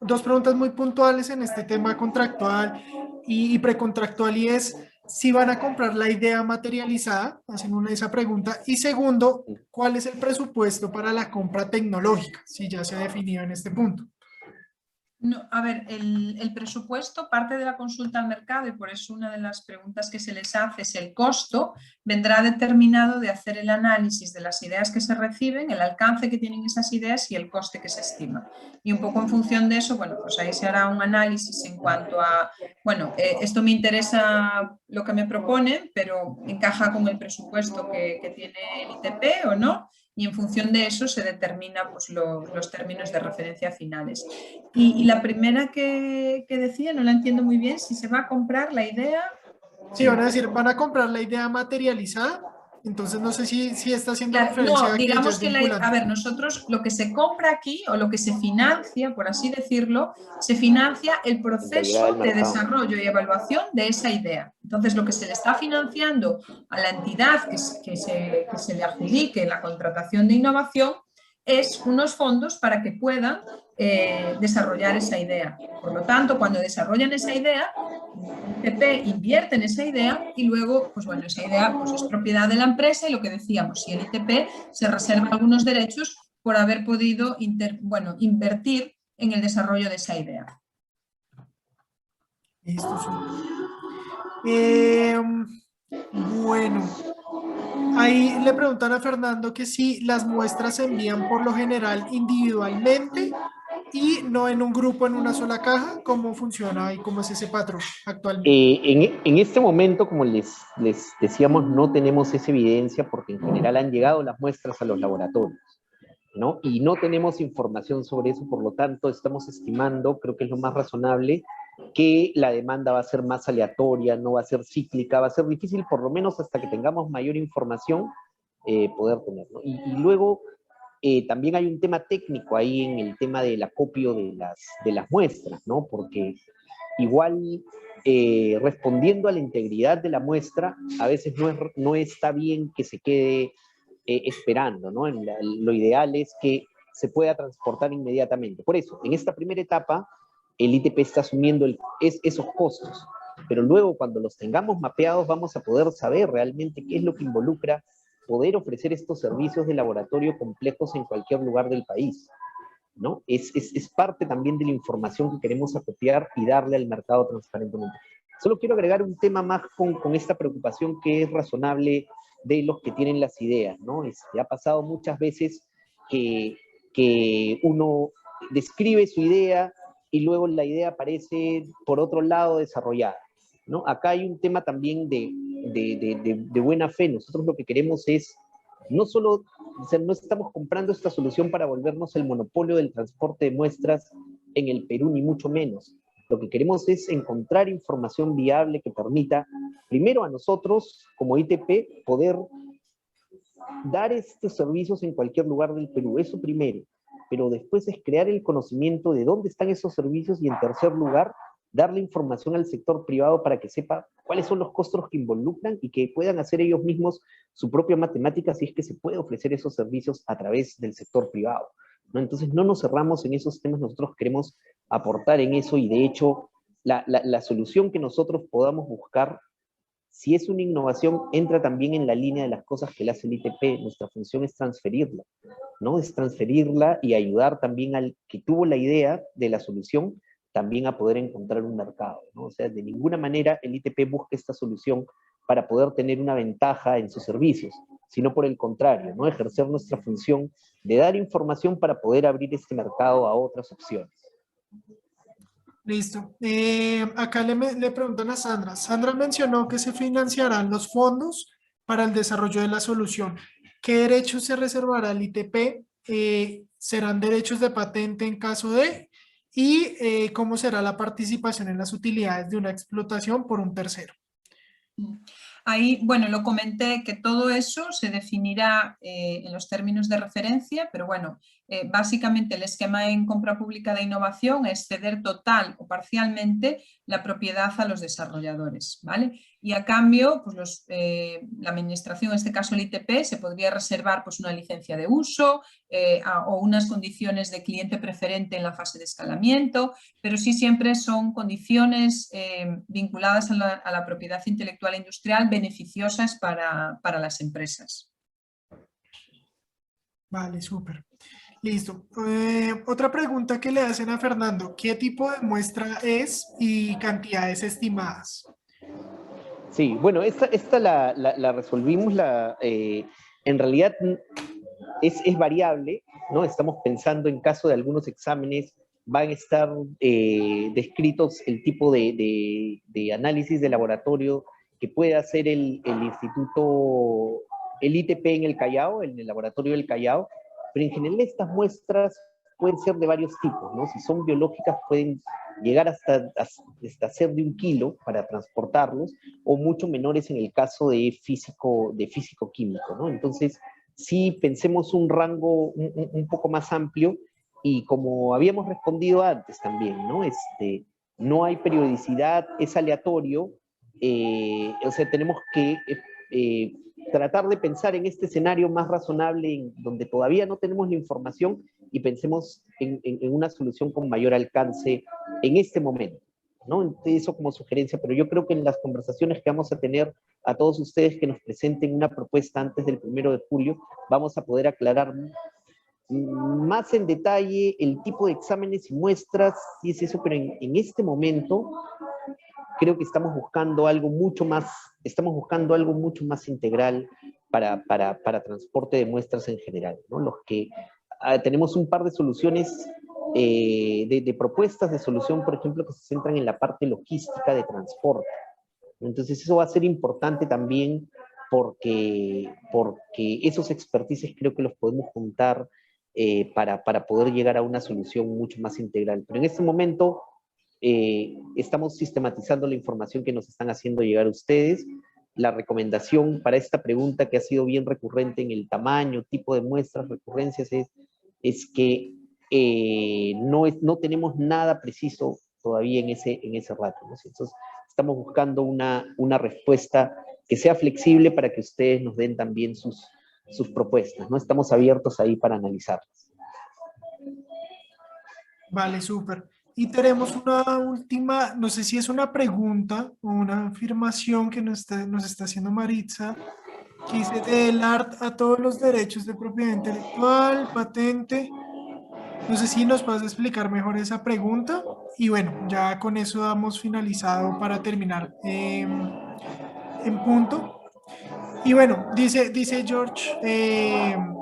Dos preguntas muy puntuales en este tema contractual y precontractual, y es si van a comprar la idea materializada, hacen esa pregunta. Y segundo, ¿cuál es el presupuesto para la compra tecnológica? Si ya se ha definido en este punto. No, a ver, el presupuesto parte de la consulta al mercado y por eso una de las preguntas que se les hace es el costo, vendrá determinado de hacer el análisis de las ideas que se reciben, el alcance que tienen esas ideas y el coste que se estima. Y un poco en función de eso, bueno, pues ahí se hará un análisis en cuanto a, bueno, esto me interesa lo que me proponen, pero encaja con el presupuesto que tiene el ITP o no. Y en función de eso se determina pues, los términos de referencia finales. Y la primera que decía, no la entiendo muy bien, si se va a comprar la idea. Sí, van a decir, van a comprar la idea materializada, entonces no sé si está haciendo Claro, referencia no, a que ya digamos es que vinculante. a ver, nosotros lo que se compra aquí o lo que se financia, por así decirlo, se financia el Integrar el proceso de mercado. desarrollo y evaluación de esa idea. Entonces, lo que se le está financiando a la entidad que se le adjudique la contratación de innovación es unos fondos para que puedan desarrollar esa idea. Por lo tanto, cuando desarrollan esa idea, el ITP invierte en esa idea y luego, pues bueno, esa idea pues es propiedad de la empresa y lo que decíamos, si el ITP se reserva algunos derechos por haber podido invertir en el desarrollo de esa idea. Listo, Bueno, ahí le preguntan a Fernando que si las muestras se envían por lo general individualmente y no en un grupo en una sola caja. ¿Cómo funciona y cómo es ese patrón actualmente? En este momento, como les decíamos, no tenemos esa evidencia porque en general han llegado las muestras a los laboratorios, ¿no? Y no tenemos información sobre eso, por lo tanto, estamos estimando, creo que es lo más razonable, que la demanda va a ser más aleatoria, no va a ser cíclica, va a ser difícil, por lo menos hasta que tengamos mayor información, poder tenerlo. Y luego, también hay un tema técnico ahí en el tema del acopio de las muestras, ¿no? Porque igual, respondiendo a la integridad de la muestra, a veces no está bien que se quede esperando, ¿no? Lo ideal es que se pueda transportar inmediatamente. Por eso, en esta primera etapa, el ITP está asumiendo esos costos, pero luego cuando los tengamos mapeados vamos a poder saber realmente qué es lo que involucra poder ofrecer estos servicios de laboratorio complejos en cualquier lugar del país, ¿no? Es parte también de la información que queremos acopiar y darle al mercado transparentemente. Solo quiero agregar un tema más con esta preocupación que es razonable de los que tienen las ideas, ¿no? Ha pasado muchas veces que uno describe su idea y luego la idea aparece por otro lado desarrollada, ¿no? Acá hay un tema también de buena fe. Nosotros lo que queremos es no solo, o sea, no estamos comprando esta solución para volvernos el monopolio del transporte de muestras en el Perú, ni mucho menos. Lo que queremos es encontrar información viable que permita, primero a nosotros, como ITP, poder dar estos servicios en cualquier lugar del Perú, eso primero, pero después es crear el conocimiento de dónde están esos servicios y en tercer lugar, darle información al sector privado para que sepa cuáles son los costos que involucran y que puedan hacer ellos mismos su propia matemática si es que se puede ofrecer esos servicios a través del sector privado, ¿no? Entonces no nos cerramos en esos temas, nosotros queremos aportar en eso y de hecho la solución que nosotros podamos buscar, si es una innovación, entra también en la línea de las cosas que le hace el ITP. Nuestra función es transferirla, ¿no? Es transferirla y ayudar también al que tuvo la idea de la solución también a poder encontrar un mercado, ¿no? O sea, de ninguna manera el ITP busca esta solución para poder tener una ventaja en sus servicios, sino por el contrario, ¿no? Ejercer nuestra función de dar información para poder abrir este mercado a otras opciones. Listo. Acá le preguntan a Sandra. Sandra mencionó que se financiarán los fondos para el desarrollo de la solución. ¿Qué derechos se reservará el ITP? ¿Serán derechos de patente en caso de? ¿Y cómo será la participación en las utilidades de una explotación por un tercero? Ahí, bueno, lo comenté que todo eso se definirá en los términos de referencia, pero bueno, básicamente el esquema en compra pública de innovación es ceder total o parcialmente la propiedad a los desarrolladores, ¿vale? Y a cambio, pues la administración, en este caso el ITP, se podría reservar pues, una licencia de uso o unas condiciones de cliente preferente en la fase de escalamiento, pero sí siempre son condiciones vinculadas a la propiedad intelectual e industrial beneficiosas para las empresas. Vale, súper. Listo. Otra pregunta que le hacen a Fernando. ¿Qué tipo de muestra es y cantidades estimadas? Sí, bueno, esta la resolvimos, en realidad es variable, ¿no? Estamos pensando en caso de algunos exámenes, van a estar descritos el tipo de análisis de laboratorio que puede hacer el instituto, el ITP en el Callao, en el laboratorio del Callao, pero en general estas muestras pueden ser de varios tipos, ¿no? Si son biológicas pueden llegar hasta ser de 1 kilo para transportarlos, o mucho menores en el caso de físico-químico, ¿no? Entonces, sí pensemos un rango un poco más amplio y como habíamos respondido antes también, ¿no? No hay periodicidad, es aleatorio, o sea, tenemos que tratar de pensar en este escenario más razonable en donde todavía no tenemos la información y pensemos en una solución con mayor alcance en este momento, ¿no? Eso como sugerencia, pero yo creo que en las conversaciones que vamos a tener a todos ustedes que nos presenten una propuesta antes del 1 de julio, vamos a poder aclarar más en detalle el tipo de exámenes y muestras, si es eso, pero en este momento creo que estamos buscando algo mucho más integral para transporte de muestras en general, ¿no? Los que tenemos un par de soluciones, de propuestas de solución, por ejemplo, que se centran en la parte logística de transporte. Entonces eso va a ser importante también porque esos expertices creo que los podemos juntar para poder llegar a una solución mucho más integral. Pero en este momento estamos sistematizando la información que nos están haciendo llegar ustedes. La recomendación para esta pregunta, que ha sido bien recurrente en el tamaño, tipo de muestras, recurrencias, es que no tenemos nada preciso todavía en ese rato, ¿no? Entonces, estamos buscando una respuesta que sea flexible para que ustedes nos den también sus propuestas, ¿no? Estamos abiertos ahí para analizarlas. Vale, súper. Y tenemos una última, no sé si es una pregunta o una afirmación que nos está haciendo Maritza, que dice: del art a todos los derechos de propiedad intelectual, patente. No sé si nos puedes explicar mejor esa pregunta. Y bueno, ya con eso damos finalizado para terminar en punto. Y bueno, dice George,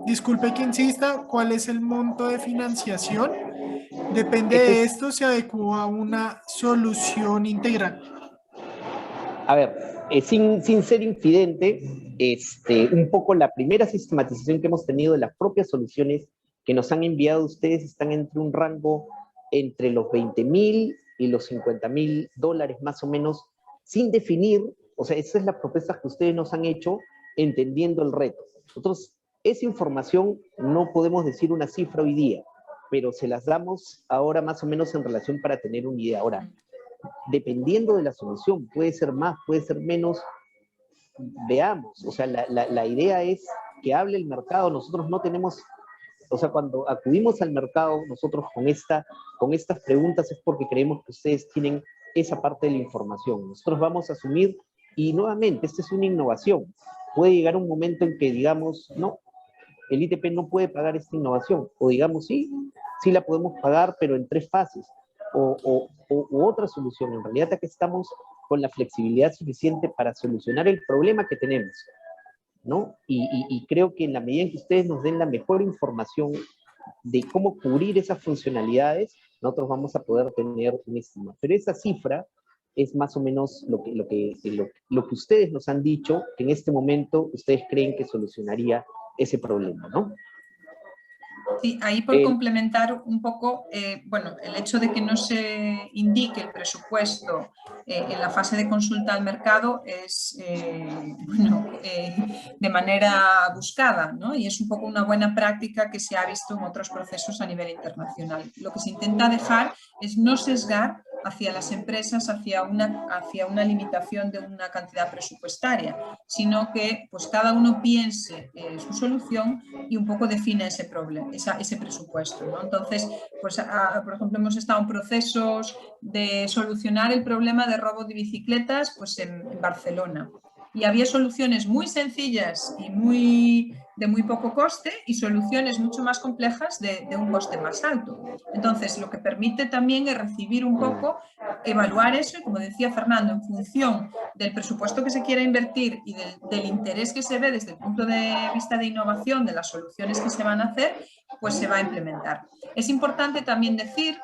disculpe que insista, ¿cuál es el monto de financiación? Depende Este de es, esto, se adecua a una solución integral. a ver, sin ser infidente, un poco la primera sistematización que hemos tenido de las propias soluciones que nos han enviado ustedes están entre un rango entre los 20.000 y los 50.000 dólares más o menos, sin definir, o sea, esa es la propuesta que ustedes nos han hecho entendiendo el reto. Nosotros, esa información no podemos decir una cifra hoy día, pero se las damos ahora más o menos en relación para tener una idea. Ahora, dependiendo de la solución, puede ser más, puede ser menos, veamos, o sea, la idea es que hable el mercado. Nosotros no tenemos, o sea, cuando acudimos al mercado, nosotros con estas preguntas es porque creemos que ustedes tienen esa parte de la información. Nosotros vamos a asumir, y nuevamente, esta es una innovación. Puede llegar un momento en que digamos, no, el ITP no puede pagar esta innovación, o digamos, sí la podemos pagar, pero en 3 fases, u otra solución. En realidad aquí estamos con la flexibilidad suficiente para solucionar el problema que tenemos, ¿no? Y creo que en la medida en que ustedes nos den la mejor información de cómo cubrir esas funcionalidades, nosotros vamos a poder tener un estimado. Pero esa cifra es más o menos lo que ustedes nos han dicho, que en este momento ustedes creen que solucionaría ese problema, ¿no? Sí, ahí por complementar un poco, bueno, el hecho de que no se indique el presupuesto en la fase de consulta al mercado es, de manera buscada, ¿no? Y es un poco una buena práctica que se ha visto en otros procesos a nivel internacional. Lo que se intenta dejar es no sesgar hacia las empresas, hacia una limitación de una cantidad presupuestaria, sino que pues, cada uno piense su solución y un poco define ese problema, ese presupuesto, ¿no? Entonces, pues, por ejemplo, hemos estado en procesos de solucionar el problema de robo de bicicletas pues, en Barcelona. Y había soluciones muy sencillas y de muy poco coste y soluciones mucho más complejas de un coste más alto. Entonces, lo que permite también es recibir un poco, evaluar eso y, como decía Fernando, en función del presupuesto que se quiera invertir y del interés que se ve desde el punto de vista de innovación de las soluciones que se van a hacer, pues se va a implementar. Es importante también decir,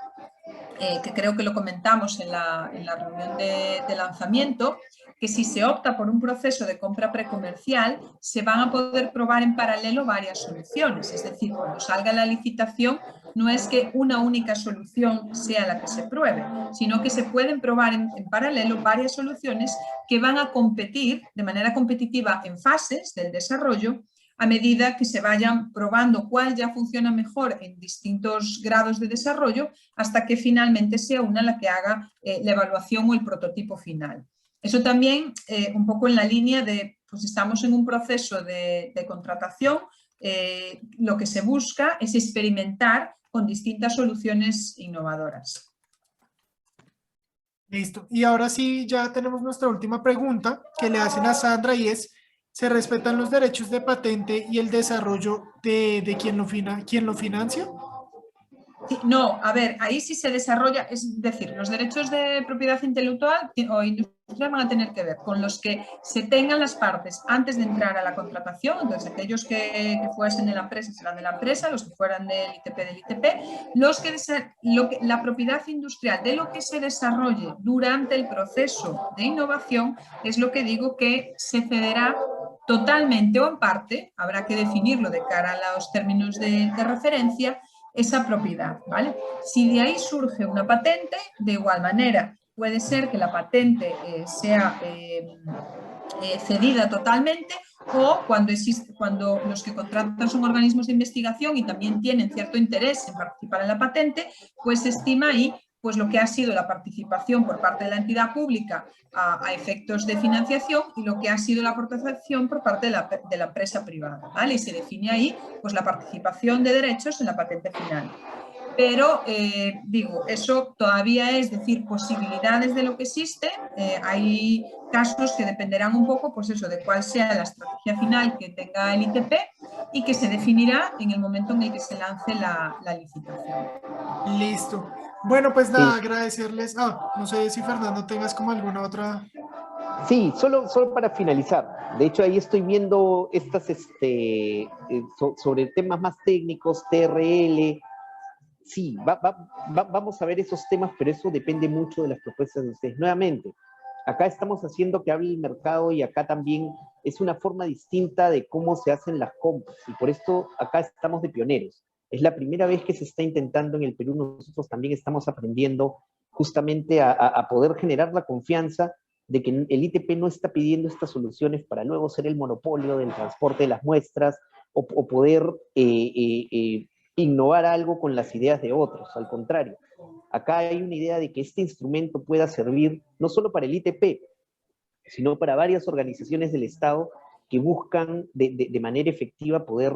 que creo que lo comentamos en la reunión de lanzamiento, que si se opta por un proceso de compra precomercial, se van a poder probar en paralelo varias soluciones. Es decir, cuando salga la licitación, no es que una única solución sea la que se pruebe, sino que se pueden probar en paralelo varias soluciones que van a competir de manera competitiva en fases del desarrollo a medida que se vayan probando cuál ya funciona mejor en distintos grados de desarrollo hasta que finalmente sea una la que haga la evaluación o el prototipo final. Eso también un poco en la línea de, pues estamos en un proceso de contratación, lo que se busca es experimentar con distintas soluciones innovadoras. Listo. Y ahora sí, ya tenemos nuestra última pregunta que le hacen a Sandra y es: ¿se respetan los derechos de patente y el desarrollo de quien lo financia? No, a ver, ahí sí se desarrolla, es decir, los derechos de propiedad intelectual o industrial van a tener que ver con los que se tengan las partes antes de entrar a la contratación. Entonces, aquellos que fuesen de la empresa serán de la empresa, los que fueran del ITP, la propiedad industrial de lo que se desarrolle durante el proceso de innovación es lo que digo que se cederá totalmente o en parte, habrá que definirlo de cara a los términos de referencia, esa propiedad, ¿vale? Si de ahí surge una patente, de igual manera, puede ser que la patente sea cedida totalmente, o cuando los que contratan son organismos de investigación y también tienen cierto interés en participar en la patente, pues se estima ahí pues lo que ha sido la participación por parte de la entidad pública a efectos de financiación y lo que ha sido la aportación por parte de la empresa privada, ¿vale? Y se define ahí pues la participación de derechos en la patente final. Pero, digo, eso todavía es decir, posibilidades de lo que existe. Hay casos que dependerán un poco, pues eso, de cuál sea la estrategia final que tenga el ITP y que se definirá en el momento en el que se lance la licitación. Listo. Bueno, pues nada, Sí, agradecerles. No sé si Fernando tengas como alguna otra. sí, solo para finalizar. De hecho, ahí estoy viendo estas, sobre temas más técnicos, TRL. Sí, vamos a ver esos temas, pero eso depende mucho de las propuestas de ustedes. Nuevamente, acá estamos haciendo que hable el mercado y acá también es una forma distinta de cómo se hacen las compras. Y por esto acá estamos de pioneros. Es la primera vez que se está intentando en el Perú. Nosotros también estamos aprendiendo justamente a poder generar la confianza de que el ITP no está pidiendo estas soluciones para luego ser el monopolio del transporte de las muestras o poder innovar algo con las ideas de otros. Al contrario, acá hay una idea de que este instrumento pueda servir no solo para el ITP, sino para varias organizaciones del Estado que buscan de manera efectiva poder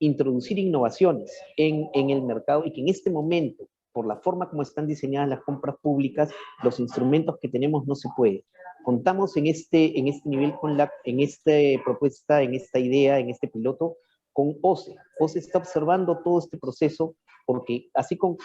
introducir innovaciones en el mercado y que en este momento, por la forma como están diseñadas las compras públicas, los instrumentos que tenemos no se puede. Contamos en este nivel, en esta propuesta, en esta idea, en este piloto, con OCE. OCE está observando todo este proceso porque así como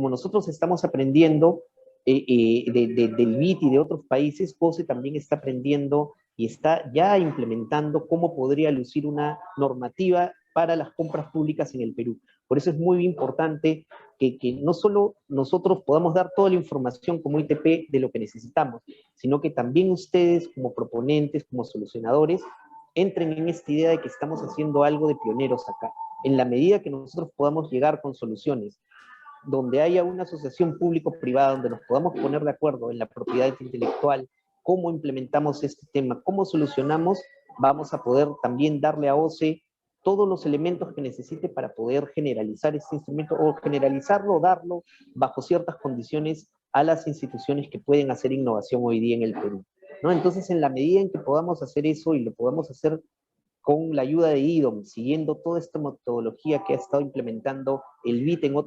nosotros estamos aprendiendo del BIT y de otros países, OCE también está aprendiendo y está ya implementando cómo podría lucir una normativa para las compras públicas en el Perú. Por eso es muy importante que no solo nosotros podamos dar toda la información como ITP de lo que necesitamos, sino que también ustedes como proponentes, como solucionadores, entren en esta idea de que estamos haciendo algo de pioneros acá. En la medida que nosotros podamos llegar con soluciones donde haya una asociación público-privada, donde nos podamos poner de acuerdo en la propiedad intelectual, cómo implementamos este tema, cómo solucionamos, vamos a poder también darle a OCE todos los elementos que necesite para poder generalizar este instrumento o generalizarlo o darlo bajo ciertas condiciones a las instituciones que pueden hacer innovación hoy día en el Perú, ¿no? Entonces, en la medida en que podamos hacer eso y lo podamos hacer con la ayuda de IDOM, siguiendo toda esta metodología que ha estado implementando el BIT en otros